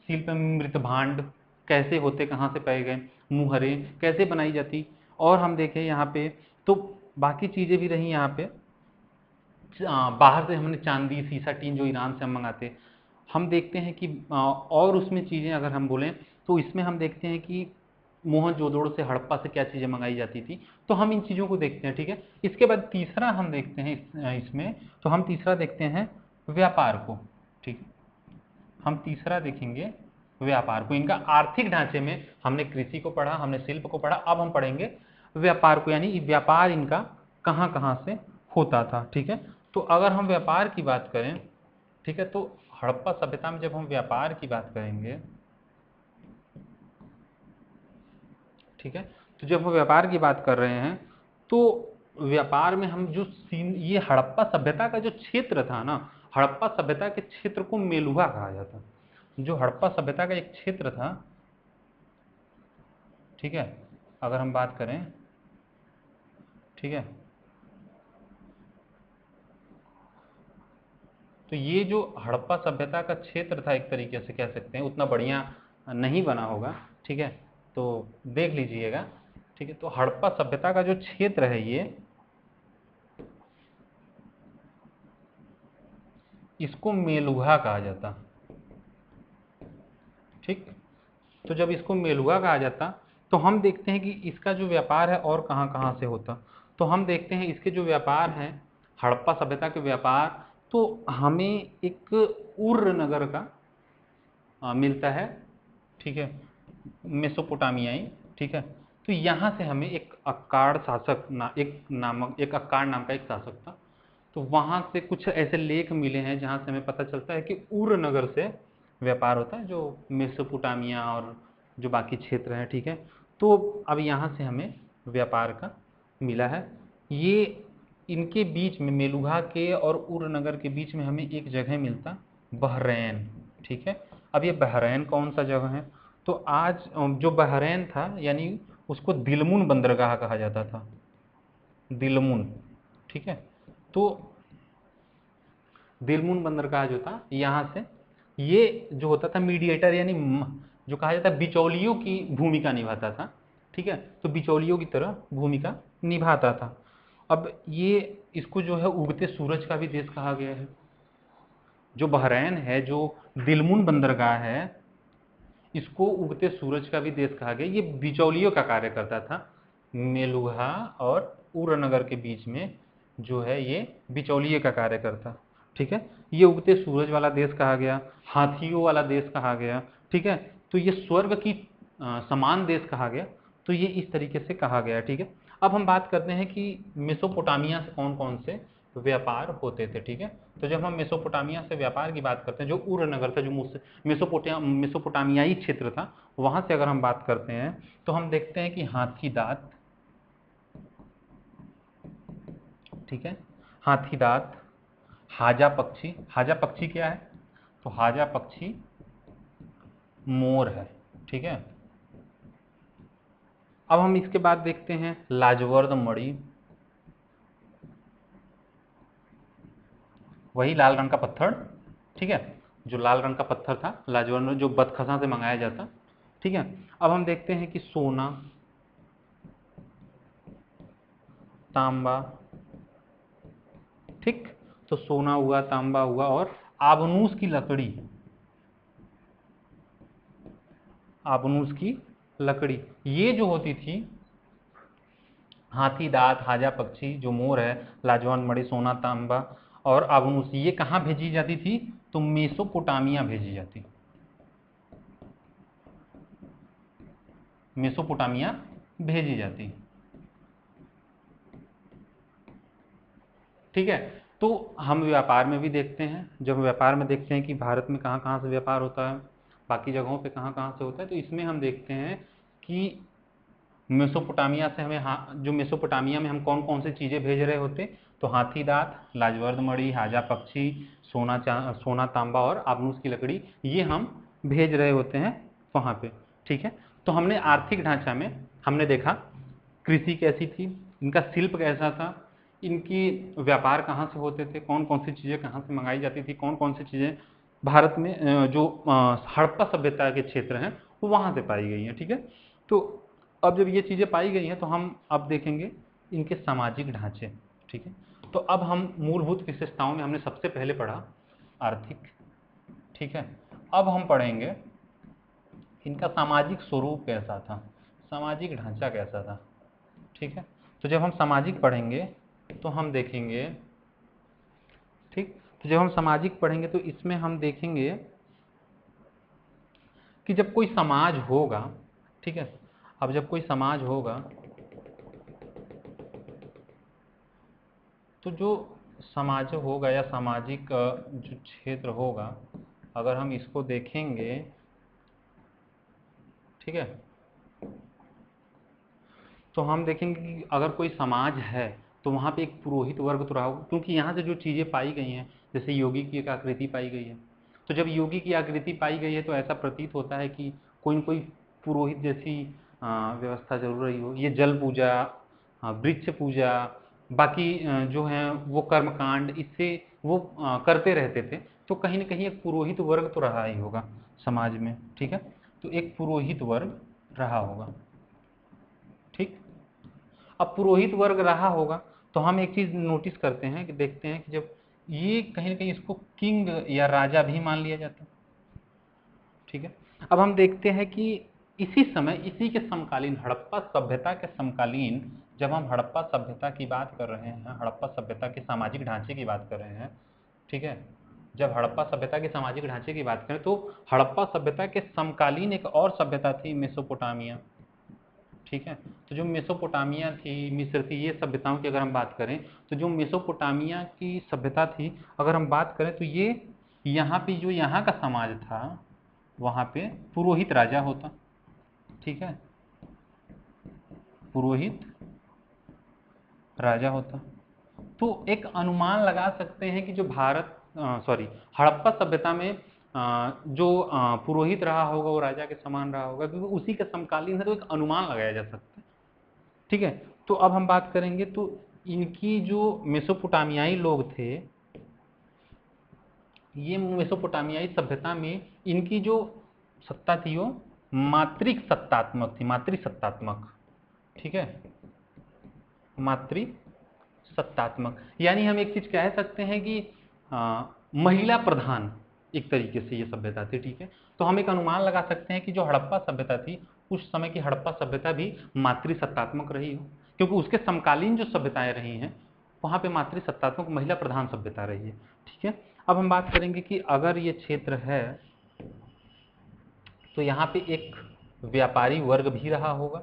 शिल्प में मृतभांड कैसे होते, कहाँ से पाए गए, मुहरें कैसे बनाई जाती, और हम देखें यहाँ पे तो बाकी चीज़ें भी रही यहाँ पे। बाहर से हमने चांदी, सीसा, टीन जो ईरान से हम मंगाते। हम देखते हैं कि और उसमें चीज़ें अगर हम बोलें तो इसमें हम देखते हैं कि मोहनजोदड़ो से, हड़प्पा से क्या चीज़ें मंगाई जाती थी, तो हम इन चीज़ों को देखते हैं। ठीक है, इसके बाद तीसरा हम देखते हैं इसमें, तो हम तीसरा देखते हैं व्यापार को। ठीक है, हम तीसरा देखेंगे व्यापार को। इनका आर्थिक ढांचे में हमने कृषि को पढ़ा, हमने शिल्प को पढ़ा, अब हम पढ़ेंगे व्यापार को, यानी व्यापार इनका कहाँ कहाँ से होता था। ठीक है, तो अगर हम व्यापार की बात करें, ठीक है, तो हड़प्पा सभ्यता में जब हम व्यापार की बात करेंगे, ठीक है, तो जब हम व्यापार की बात कर रहे हैं तो व्यापार में हम जो ये हड़प्पा सभ्यता का जो क्षेत्र था ना, हड़प्पा सभ्यता के क्षेत्र को मेलुहा कहा जाता। जो हड़प्पा सभ्यता का एक क्षेत्र था, ठीक है, अगर हम बात करें, ठीक है, तो ये जो हड़प्पा सभ्यता का क्षेत्र था एक तरीके से कह सकते हैं, उतना बढ़िया नहीं बना होगा, ठीक है, तो देख लीजिएगा, ठीक है। तो हड़प्पा सभ्यता का जो क्षेत्र है ये, इसको मेलुहा कहा जाता, ठीक। तो जब इसको मेलुहा कहा जाता तो हम देखते हैं कि इसका जो व्यापार है और कहाँ कहाँ से होता। तो हम देखते हैं इसके जो व्यापार हैं, हड़प्पा सभ्यता के व्यापार, तो हमें एक उर्र नगर का मिलता है, ठीक है, मेसोपोटामियाई, ठीक है। तो यहाँ से हमें एक अक्काड़ शासक एक अक्काड़ नाम का एक शासक था। तो वहाँ से कुछ ऐसे लेख मिले हैं जहाँ से हमें पता चलता है कि उर नगर से व्यापार होता है, जो मेसोपोटामिया और जो बाकी क्षेत्र हैं, ठीक है। तो अब यहाँ से हमें व्यापार का मिला है। ये इनके बीच में, मेलुहा के और उर नगर के बीच में हमें एक जगह मिलता, बहरैन, ठीक है। अब ये बहरैन कौन सा जगह है? तो आज जो बहरैन था, यानी उसको दिलमुन बंदरगाह कहा जाता था, दिलमुन, ठीक है। तो दिलमुन बंदरगाह जो था, यहाँ से ये जो होता था मीडिएटर, यानी जो कहा जाता है बिचौलियों की भूमिका निभाता था, ठीक है। तो बिचौलियों की तरह भूमिका निभाता था। अब ये इसको जो है उगते सूरज का भी देश कहा गया है। जो बहरैन है, जो दिलमुन बंदरगाह है, इसको उगते सूरज का भी देश कहा गया। ये बिचौलियों का कार्य करता था, मेलुहा और उरनगर के बीच में जो है ये बिचौलिए का कार्य करता, ठीक है। ये उगते सूरज वाला देश कहा गया, हाथियों वाला देश कहा गया, ठीक है। तो ये स्वर्ग की समान देश कहा गया। तो ये इस तरीके से कहा गया, ठीक है। अब हम बात करते हैं कि मेसोपोटामिया से कौन कौन से व्यापार होते थे, ठीक है। तो जब हम मेसोपोटामिया से व्यापार की बात करते हैं, जो उर नगर था, जो मेसोपोटामियाई क्षेत्र था, वहां से अगर हम बात करते हैं तो हम देखते हैं कि हाथी दांत, ठीक है, हाथी दांत, हाजा पक्षी। हाजा पक्षी क्या है? तो हाजा पक्षी मोर है, ठीक है। अब हम इसके बाद देखते हैं लाजवर्द मणि, वही लाल रंग का पत्थर, ठीक है, जो लाल रंग का पत्थर था लाजवर्द, जो बदखसा से मंगाया जाता, ठीक है। अब हम देखते हैं कि सोना, तांबा, ठीक। तो सोना हुआ, तांबा हुआ, और आबनूस की लकड़ी, आबनूस की लकड़ी, ये जो होती थी, हाथी दांत, हाजा पक्षी, जो मोर है, लाजवान मणि, सोना, तांबा और आबनूस, ये कहाँ भेजी जाती थी? तो मेसोपोटामिया भेजी जाती, मेसोपोटामिया भेजी जाती, ठीक है। तो हम व्यापार में भी देखते हैं, जब व्यापार में देखते हैं कि भारत में कहाँ कहाँ से व्यापार होता है, बाकी जगहों पे कहाँ कहाँ से होता है, तो इसमें हम देखते हैं कि मेसोपोटामिया से हमें, जो मेसोपोटामिया में हम कौन कौन सी चीज़ें भेज रहे होते, तो हाथी दांत, लाजवर्द मणि, हाजा पक्षी, सोना तांबा और आबनूस की लकड़ी, ये हम भेज रहे होते हैं वहाँ पे, ठीक है। तो हमने आर्थिक ढांचा में हमने देखा कृषि कैसी थी, इनका शिल्प कैसा था, इनकी व्यापार कहाँ से होते थे, कौन कौन सी चीज़ें कहाँ से मंगाई जाती थी, कौन कौन सी चीज़ें भारत में जो हड़प्पा सभ्यता के क्षेत्र हैं वो वहाँ से पाई गई हैं, ठीक है। तो अब जब ये चीज़ें पाई गई हैं तो हम अब देखेंगे इनके सामाजिक ढांचे, ठीक है। तो अब हम मूलभूत विशेषताओं में हमने सबसे पहले पढ़ा आर्थिक, ठीक है। अब हम पढ़ेंगे इनका सामाजिक स्वरूप कैसा था, सामाजिक ढांचा कैसा था, ठीक है। तो जब हम सामाजिक पढ़ेंगे तो हम देखेंगे, ठीक, तो जब हम सामाजिक पढ़ेंगे तो इसमें हम देखेंगे कि जब कोई समाज होगा, ठीक है, अब जब कोई समाज होगा तो जो समाज होगा या सामाजिक जो क्षेत्र होगा, अगर हम इसको देखेंगे, ठीक है, तो हम देखेंगे कि अगर कोई समाज है तो वहाँ पे एक पुरोहित वर्ग तो रहा होगा, क्योंकि यहाँ से जो चीज़ें पाई गई हैं, जैसे योगी की एक आकृति पाई गई है, तो जब योगी की आकृति पाई गई है तो ऐसा प्रतीत होता है कि कोई न कोई पुरोहित जैसी व्यवस्था जरूर रही हो। ये जल पूजा, वृक्ष पूजा, बाकी जो है वो कर्मकांड, इससे वो करते रहते थे। तो कहीं ना कहीं एक पुरोहित वर्ग तो रहा ही होगा समाज में, ठीक है। तो एक पुरोहित वर्ग रहा होगा, ठीक। अब पुरोहित वर्ग रहा होगा तो हम एक चीज नोटिस करते हैं कि देखते हैं कि जब ये कहीं ना कहीं इसको किंग या राजा भी मान लिया जाता है, ठीक है। अब हम देखते हैं कि इसी समय, इसी के समकालीन, हड़प्पा सभ्यता के समकालीन, जब हम हड़प्पा सभ्यता की बात कर रहे हैं, हड़प्पा सभ्यता के सामाजिक ढांचे की बात कर रहे हैं, ठीक है। जब हड़प्पा सभ्यता के सामाजिक ढांचे की बात करें तो हड़प्पा सभ्यता के समकालीन एक और सभ्यता थी, मेसोपोटामिया, ठीक है। तो जो मेसोपोटामिया थी, मिस्र थी, ये सभ्यताओं की अगर हम बात करें तो जो मेसोपोटामिया की सभ्यता थी, अगर हम बात करें तो ये यहाँ पे जो यहाँ का समाज था, वहाँ पे पुरोहित राजा होता, ठीक है, पुरोहित राजा होता। तो एक अनुमान लगा सकते हैं कि जो भारत सॉरी हड़प्पा सभ्यता में जो पुरोहित रहा होगा वो राजा के समान रहा होगा, क्योंकि उसी के समकालीन है, तो एक अनुमान लगाया जा सकता है, ठीक है। तो अब हम बात करेंगे तो इनकी जो मेसोपोटामियाई लोग थे, ये मेसोपोटामियाई सभ्यता में इनकी जो सत्ता थी वो मात्रिक सत्तात्मक थी, मातृसत्तात्मक, ठीक है, मातृ सत्तात्मक। यानी हम एक चीज कह सकते हैं कि महिला प्रधान एक तरीके से ये सभ्यता थी, ठीक है। तो हम एक अनुमान लगा सकते हैं कि जो हड़प्पा सभ्यता थी, उस समय की हड़प्पा सभ्यता भी मातृसत्तात्मक रही हो, क्योंकि उसके समकालीन जो सभ्यताएं रही हैं वहां पे मातृसत्तात्मक महिला प्रधान सभ्यता रही है, ठीक है। अब हम बात करेंगे कि अगर ये क्षेत्र है तो यहाँ पे एक व्यापारी वर्ग भी रहा होगा।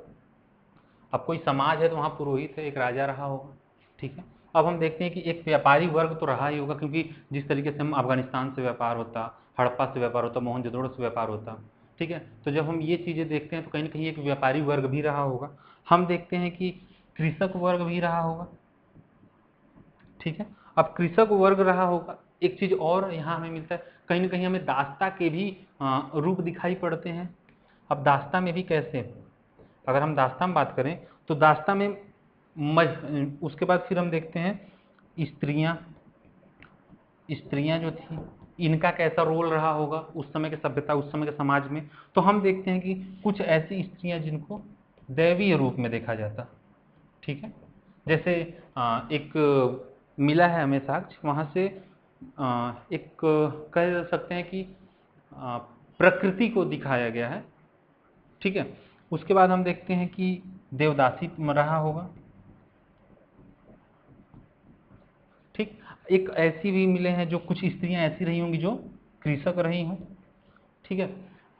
अब कोई समाज है तो वहाँ पुरोहित है, एक राजा रहा होगा, ठीक है। अब हम देखते हैं कि एक व्यापारी वर्ग तो रहा ही होगा, क्योंकि जिस तरीके से हम अफगानिस्तान से व्यापार होता, हड़प्पा से व्यापार होता, मोहनजोदड़ो से व्यापार होता, ठीक है। तो जब हम ये चीज़ें देखते हैं तो कहीं ना कहीं एक व्यापारी वर्ग भी रहा होगा। हम देखते हैं कि कृषक वर्ग भी रहा होगा, ठीक है। अब कृषक वर्ग रहा होगा, एक चीज और यहाँ हमें मिलता है, कहीं ना कहीं हमें दास्ता के भी रूप दिखाई पड़ते हैं। अब दास्ता में भी कैसे, अगर हम दास्ता में बात करें तो दास्ता में उसके बाद फिर हम देखते हैं स्त्रियां, स्त्रियां जो थी इनका कैसा रोल रहा होगा उस समय के सभ्यता, उस समय के समाज में। तो हम देखते हैं कि कुछ ऐसी स्त्रियां जिनको दैवीय रूप में देखा जाता, ठीक है। जैसे एक मिला है हमें साक्ष्य, वहाँ से एक कह सकते हैं कि प्रकृति को दिखाया गया है, ठीक है। उसके बाद हम देखते हैं कि देवदासी रहा होगा, ठीक। एक ऐसी भी मिले हैं जो कुछ स्त्रियां ऐसी रही होंगी जो कृषक रही हों, ठीक है।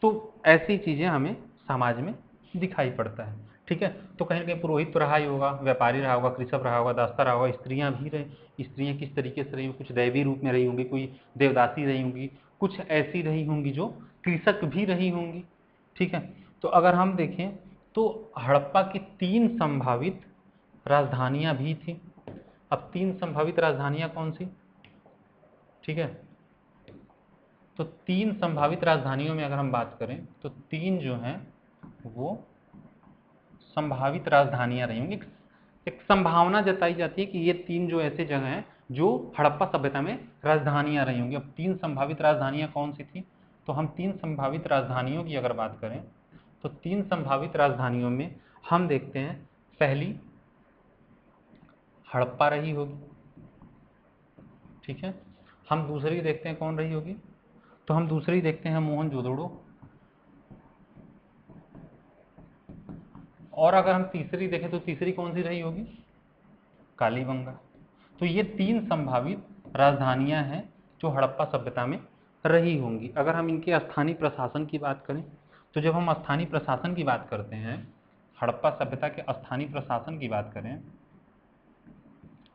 तो ऐसी चीजें हमें समाज में दिखाई पड़ता है, ठीक है। तो कहीं ना कहीं पुरोहित तो रहा ही होगा, व्यापारी रहा होगा, कृषक रहा होगा, दास्ता रहा होगा, स्त्रियां भी रही। स्त्रियां किस तरीके से रही, कुछ दैवी रूप में रही होंगी, कोई देवदासी रही होंगी, कुछ ऐसी रही होंगी जो कृषक भी रही होंगी, ठीक है। तो अगर हम देखें तो हड़प्पा की 3 संभावित राजधानियां भी थी। अब 3 संभावित राजधानियां कौन सी, ठीक है। तो 3 संभावित राजधानियों में अगर हम बात करें तो 3 जो हैं वो संभावित राजधानियां रही होंगी। एक संभावना जताई जाती है कि ये 3 जो ऐसे जगह हैं जो हड़प्पा सभ्यता में राजधानियां रही होंगी। अब 3 संभावित राजधानियां कौन सी थी, तो हम 3 संभावित राजधानियों की अगर बात करें तो 3 संभावित राजधानियों में हम देखते हैं पहली हड़प्पा रही होगी, ठीक है। हम दूसरी देखते हैं कौन रही होगी, तो हम दूसरी देखते हैं मोहनजोदड़ो, और अगर हम तीसरी देखें तो तीसरी कौन सी रही होगी, कालीबंगा। तो ये 3 संभावित राजधानियां हैं जो हड़प्पा सभ्यता में रही होंगी। अगर हम इनके स्थानीय प्रशासन की बात करें तो जब हम स्थानीय प्रशासन की बात करते हैं, हड़प्पा सभ्यता के स्थानीय प्रशासन की बात करें,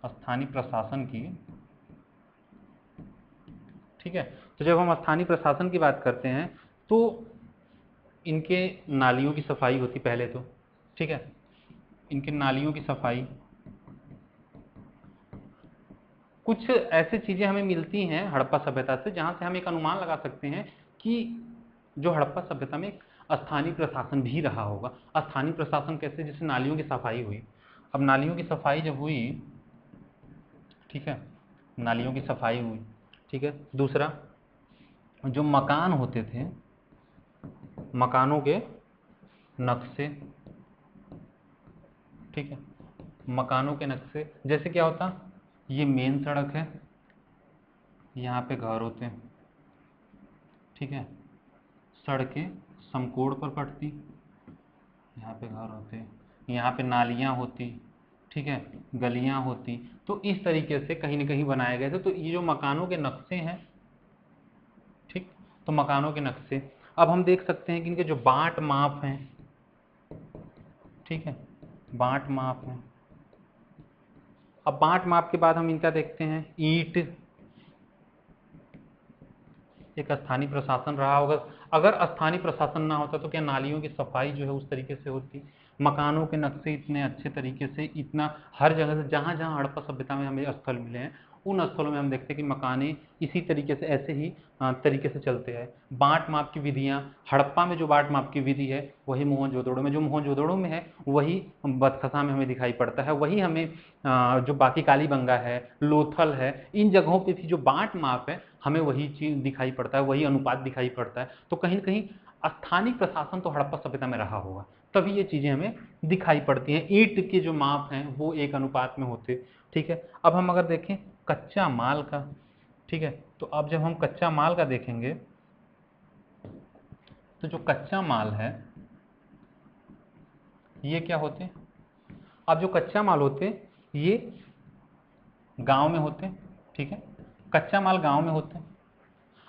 स्थानीय प्रशासन की, ठीक है। तो जब हम स्थानीय प्रशासन की बात करते हैं तो इनके नालियों की सफाई होती पहले तो, ठीक है। इनके नालियों की सफाई, कुछ ऐसी चीजें हमें मिलती हैं हड़प्पा सभ्यता से जहां से हम एक अनुमान लगा सकते हैं कि जो हड़प्पा सभ्यता में एक स्थानीय प्रशासन भी रहा होगा। स्थानीय प्रशासन कैसे, जैसे नालियों की सफाई हुई। अब नालियों की सफाई जब हुई, ठीक है, नालियों की सफाई हुई, ठीक है। दूसरा, जो मकान होते थे, मकानों के नक्शे, ठीक है, मकानों के नक्शे, जैसे क्या होता, ये मेन सड़क है, यहाँ पे घर होते हैं, ठीक है, सड़कें समकोण पर कटती, यहाँ पे घर होते, यहाँ पे नालियाँ होती, ठीक है, गलियाँ होती। तो इस तरीके से कहीं ना कहीं बनाए गए थे। तो ये जो मकानों के नक्शे हैं, ठीक, तो मकानों के नक्शे, अब हम देख सकते हैं कि इनके जो बाट माप हैं, ठीक है, बाट माप हैं। अब बाट माप के बाद हम इनका देखते हैं, ईंट, एक स्थानीय प्रशासन रहा होगा। अगर स्थानीय प्रशासन ना होता तो क्या नालियों की सफाई जो है उस तरीके से होती? मकानों के नक्शे इतने अच्छे तरीके से, इतना हर जगह से, जहाँ जहाँ हड़प्पा सभ्यता में हमें स्थल मिले हैं उन स्थलों में हम देखते हैं कि मकाने इसी तरीके से, ऐसे ही तरीके से चलते हैं। बाट माप की विधियाँ, हड़प्पा में जो बाट माप की विधि है वही मोहनजोदड़ो में, जो मोहनजोदड़ो में है वही बदखसा में हमें दिखाई पड़ता है, वही हमें जो बाकी कालीबंगा है, लोथल है, इन जगहों पे भी जो बाट माप है हमें वही चीज दिखाई पड़ता है, वही अनुपात दिखाई पड़ता है। तो कहीं ना कहीं स्थानीय प्रशासन तो हड़प्पा सभ्यता में रहा होगा, तभी ये चीजें हमें दिखाई पड़ती हैं। ईंट के जो माप हैं वो एक अनुपात में होते, ठीक है। अब हम अगर देखें कच्चा माल का, ठीक है, तो अब जब हम कच्चा माल का देखेंगे तो जो कच्चा माल है ये क्या होते हैं? अब जो कच्चा माल होते ये गांव में होते हैं, ठीक है, कच्चा माल गांव में होते हैं।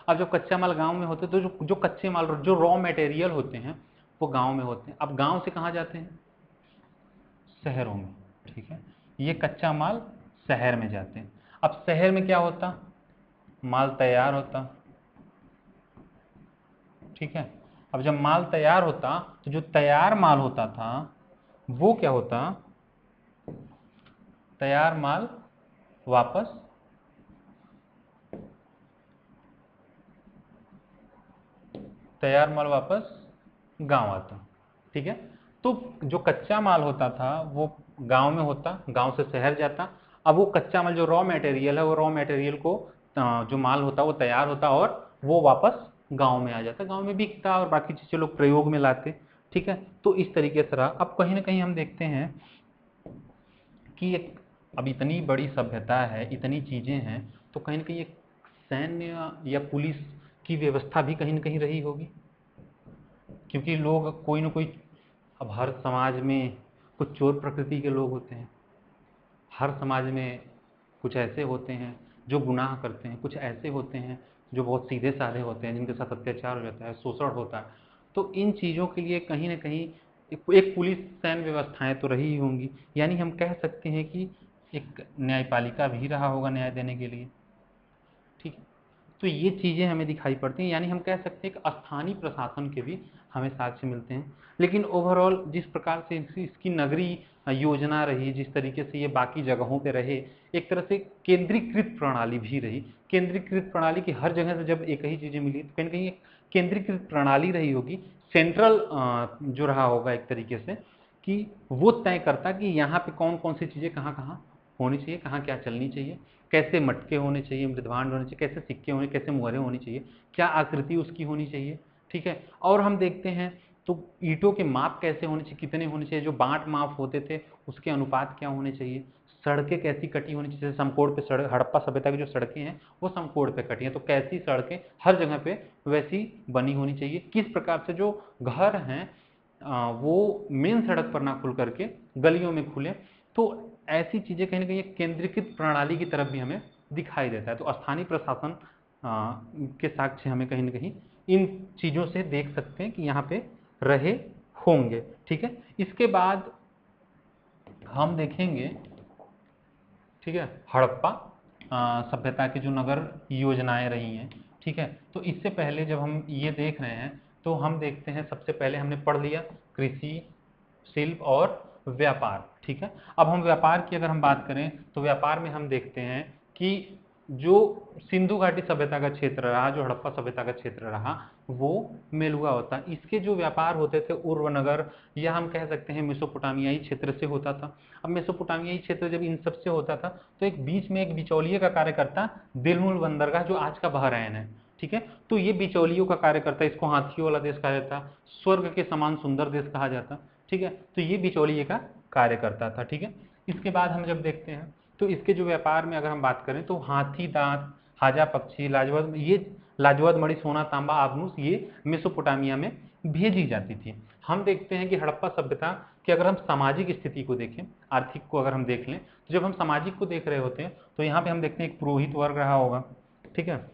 अब जब कच्चा माल गांव में होते हैं तो जो कच्चे माल, जो रॉ मटेरियल होते हैं वो गांव में होते हैं। अब गांव से कहाँ जाते हैं? शहरों में, ठीक है, ये कच्चा माल शहर में जाते हैं। अब शहर में क्या होता? माल तैयार होता, ठीक है। अब जब माल तैयार होता तो जो तैयार माल होता था वो क्या होता? तैयार माल वापस गांव आता, ठीक है। तो जो कच्चा माल होता था वो गांव में होता, गांव से शहर जाता। अब वो कच्चा माल, जो रॉ मटेरियल है, वो रॉ मटेरियल को जो माल होता वो तैयार होता और वो वापस गांव में आ जाता, गांव में बिकता और बाकी चीज़ें लोग प्रयोग में लाते, ठीक है। तो इस तरीके से रहा। अब कहीं ना कहीं हम देखते हैं कि एक, अब इतनी बड़ी सभ्यता है, इतनी चीज़ें हैं, तो कहीं ना कहीं एक सैन्य या पुलिस की व्यवस्था भी कहीं ना कहीं रही होगी, क्योंकि लोग कोई ना कोई, अब हर समाज में कुछ चोर प्रकृति के लोग होते हैं, हर समाज में कुछ ऐसे होते हैं जो गुनाह करते हैं, कुछ ऐसे होते हैं जो बहुत सीधे साधे होते हैं, जिनके साथ अत्याचार हो जाता है, शोषण होता है। तो इन चीज़ों के लिए कहीं ना कहीं एक पुलिस सैन्य व्यवस्थाएं तो रही ही होंगी। यानी हम कह सकते हैं कि एक न्यायपालिका भी रहा होगा न्याय देने के लिए, ठीक है। तो ये चीज़ें हमें दिखाई पड़ती हैं, यानी हम कह सकते हैं कि स्थानीय प्रशासन के भी हमें साक्ष्य मिलते हैं। लेकिन ओवरऑल जिस प्रकार से इसकी नगरीय योजना रही, जिस तरीके से ये बाकी जगहों पे रहे, एक तरह से केंद्रीकृत प्रणाली भी रही। केंद्रीकृत प्रणाली की हर जगह से जब एक ही चीज़ें मिली तो कहीं ना कहीं एक केंद्रीकृत प्रणाली रही होगी, सेंट्रल जो रहा होगा एक तरीके से, कि वो तय करता कि यहाँ पे कौन कौन सी चीज़ें कहाँ कहाँ होनी चाहिए, कहाँ क्या चलनी चाहिए, कैसे मटके होने चाहिए, मृदभांड होने चाहिए, कैसे सिक्के होने, कैसे मुहरें होनी चाहिए, क्या आकृति उसकी होनी चाहिए, ठीक है। और हम देखते हैं तो ईंटों के माप कैसे होने चाहिए, कितने होने चाहिए, जो बाट माप होते थे उसके अनुपात क्या होने चाहिए, सड़कें कैसी कटी होनी चाहिए, जैसे समकोण पे सड़क, हड़प्पा सभ्यता की जो सड़कें हैं वो समकोण पे कटी हैं, तो कैसी सड़कें हर जगह पे वैसी बनी होनी चाहिए। किस प्रकार से जो घर हैं वो मेन सड़क पर ना खुल करके गलियों में खुले। तो ऐसी चीज़ें कहीं ना कहीं एक केंद्रीकृत प्रणाली की तरफ भी हमें दिखाई देता है। तो स्थानीय प्रशासन के साक्ष्य हमें कहीं ना कहीं इन चीज़ों से देख सकते हैं कि यहाँ पे रहे होंगे, ठीक है। इसके बाद हम देखेंगे, ठीक है, हड़प्पा सभ्यता की जो नगर योजनाएं रही हैं, ठीक है। तो इससे पहले जब हम ये देख रहे हैं तो हम देखते हैं, सबसे पहले हमने पढ़ लिया कृषि, शिल्प और व्यापार। ठीक है, अब हम व्यापार की अगर हम बात करें तो व्यापार में हम देखते हैं कि जो सिंधु घाटी सभ्यता का क्षेत्र रहा, जो हड़प्पा सभ्यता का क्षेत्र रहा, वो मेलुआ होता है। इसके जो व्यापार होते थे उर्वनगर, या हम कह सकते हैं मेसोपोटामियाई क्षेत्र से होता था। अब मेसोपोटामियाई क्षेत्र जब इन सब से होता था तो एक बीच में एक बिचौलिए का कार्य करता दिलमुल बंदरगाह, जो आज का बहरैन है। ठीक है, तो ये बिचौलियों का कार्य करता है, इसको हाथियों वाला देश कहा जाता, स्वर्ग के समान सुंदर देश कहा जाता। ठीक है, तो ये बिचौलिए का कार्य करता था। ठीक है, इसके बाद हम जब देखते हैं तो इसके जो व्यापार में अगर हम बात करें तो हाथी दांत, हाजा पक्षी, लाजवद, ये लाजवद मणि, सोना तांबा आभूष, ये मेसोपोटामिया में भेजी जाती थी। हम देखते हैं कि हड़प्पा सभ्यता की अगर हम सामाजिक स्थिति को देखें, आर्थिक को अगर हम देख लें, तो जब हम सामाजिक को देख रहे होते हैं तो यहाँ पे हम देखते हैं एक पुरोहित वर्ग रहा होगा। ठीक है,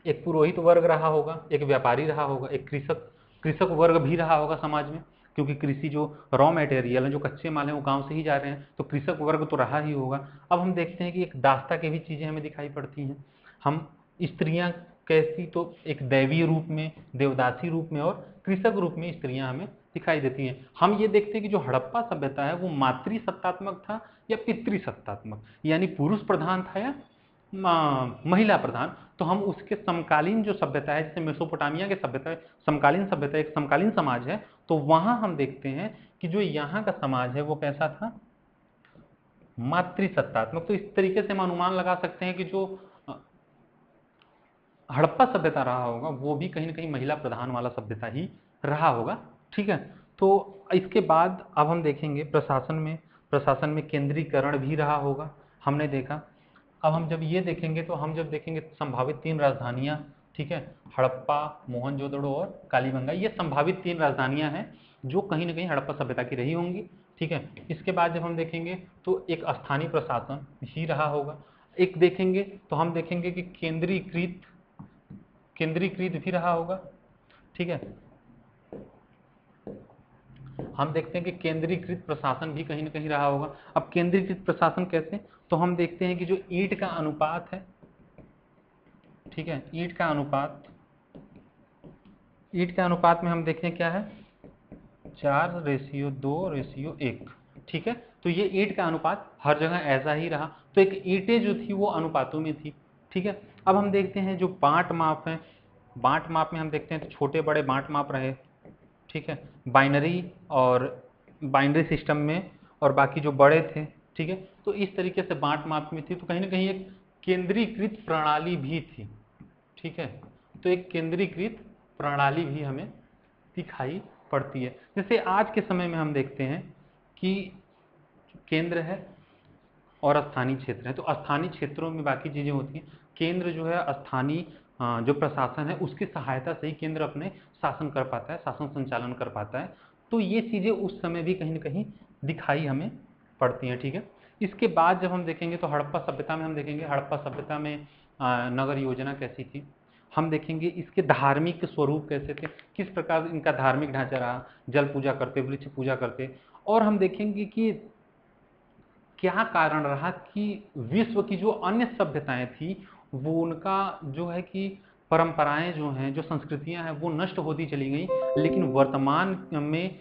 एक पुरोहित वर्ग रहा होगा, एक व्यापारी रहा होगा, एक कृषक कृषक वर्ग भी रहा होगा समाज में, क्योंकि कृषि जो रॉ मटेरियल है, जो कच्चे माल हैं, वो गांव से ही जा रहे हैं, तो कृषक वर्ग तो रहा ही होगा। अब हम देखते हैं कि एक दास्ता की भी चीज़ें हमें दिखाई पड़ती हैं। हम स्त्रियां कैसी, तो एक दैवीय रूप में, देवदासी रूप में, और कृषक रूप में स्त्रियां हमें दिखाई देती हैं। हम ये देखते हैं कि जो हड़प्पा सभ्यता है वो मातृसत्तात्मक था या पितृसत्तात्मक, यानी पुरुष प्रधान था या महिला प्रधान। तो हम उसके समकालीन जो सभ्यता है, जैसे मेसोपोटामिया के सभ्यता है, समकालीन सभ्यता, एक समकालीन समाज है, तो वहां हम देखते हैं कि जो यहाँ का समाज है वो कैसा था, मातृसत्तात्मक। तो इस तरीके से हम अनुमान लगा सकते हैं कि जो हड़प्पा सभ्यता रहा होगा वो भी कहीं ना कहीं महिला प्रधान वाला सभ्यता ही रहा होगा। ठीक है, तो इसके बाद अब हम देखेंगे प्रशासन में केंद्रीकरण भी रहा होगा, हमने देखा। अब हम जब ये देखेंगे तो हम जब देखेंगे संभावित 3 राजधानियां, ठीक है, हड़प्पा, मोहनजोदड़ो और कालीबंगा, ये संभावित 3 राजधानियां हैं जो कहीं ना कहीं हड़प्पा सभ्यता की रही होंगी। ठीक है, इसके बाद जब हम देखेंगे तो एक स्थानीय प्रशासन ही रहा होगा। एक देखेंगे तो हम देखेंगे कि केंद्रीकृत भी रहा होगा। ठीक है, हम देखते हैं कि केंद्रीकृत प्रशासन भी कहीं ना कहीं रहा होगा। अब केंद्रीकृत प्रशासन कैसे, तो हम देखते हैं कि जो ईंट का अनुपात है, ठीक है, ईंट का अनुपात में हम देखें क्या है, 4:2:1। ठीक है, तो ये ईंट का अनुपात हर जगह ऐसा ही रहा, तो एक ईंटें जो थी वो अनुपातों में थी। ठीक है, अब हम देखते हैं जो बांट माप है, बांट माप में हम देखते हैं तो छोटे बड़े बांट माप रहे। ठीक है, बाइनरी और बाइनरी सिस्टम में, और बाकी जो बड़े थे। ठीक है, तो इस तरीके से बांट माप में थी, तो कहीं ना कहीं एक केंद्रीकृत प्रणाली भी थी। ठीक है, तो एक केंद्रीकृत प्रणाली भी हमें दिखाई पड़ती है। जैसे आज के समय में हम देखते हैं कि केंद्र है और स्थानीय क्षेत्र है, तो स्थानीय क्षेत्रों में बाकी चीज़ें होती हैं, केंद्र जो है स्थानीय जो प्रशासन है उसकी सहायता से ही केंद्र अपने शासन कर पाता है, शासन संचालन कर पाता है। तो ये चीज़ें उस समय भी कहीं ना कहीं दिखाई हमें पड़ती हैं। ठीक है, इसके बाद जब हम देखेंगे तो हड़प्पा सभ्यता में हम देखेंगे हड़प्पा सभ्यता में नगर योजना कैसी थी, हम देखेंगे इसके धार्मिक स्वरूप कैसे थे, किस प्रकार इनका धार्मिक ढांचा रहा, जल पूजा करते, वृक्ष पूजा करते, और हम देखेंगे कि क्या कारण रहा कि विश्व की जो अन्य सभ्यताएं थी वो उनका जो है कि परंपराएं जो हैं, जो संस्कृतियां हैं, वो नष्ट होती चली गई। लेकिन वर्तमान में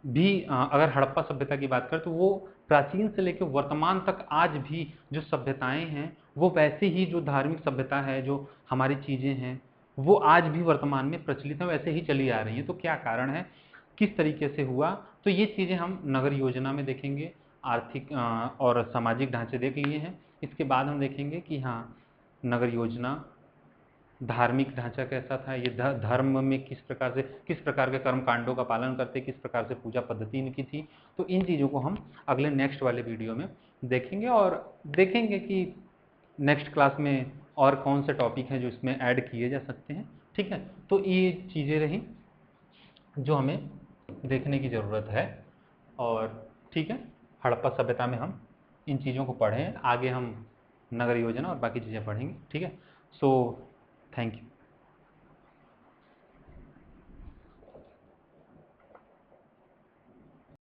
भी अगर हड़प्पा सभ्यता की बात करें तो वो प्राचीन से लेकर वर्तमान तक आज भी जो सभ्यताएं हैं वो वैसे ही, जो धार्मिक सभ्यता है, जो हमारी चीज़ें हैं, वो आज भी वर्तमान में प्रचलित है, वैसे ही चली आ रही हैं। तो क्या कारण है, किस तरीके से हुआ, तो ये चीज़ें हम नगर योजना में देखेंगे। आर्थिक और सामाजिक ढांचे देख लिए हैं। इसके बाद हम देखेंगे कि हाँ, नगर योजना, धार्मिक ढांचा कैसा था, ये धर्म में किस प्रकार के कर्म कांडों का पालन करते, किस प्रकार से पूजा पद्धति इनकी थी। तो इन चीज़ों को हम अगले नेक्स्ट वाले वीडियो में देखेंगे, और देखेंगे कि नेक्स्ट क्लास में और कौन से टॉपिक हैं जो इसमें ऐड किए जा सकते हैं। ठीक है, तो ये चीज़ें रही जो हमें देखने की ज़रूरत है। और ठीक है, हड़प्पा सभ्यता में हम इन चीज़ों को पढ़ें, आगे हम नगर योजना और बाकी चीज़ें पढ़ेंगे। ठीक है, सो थैंक यू।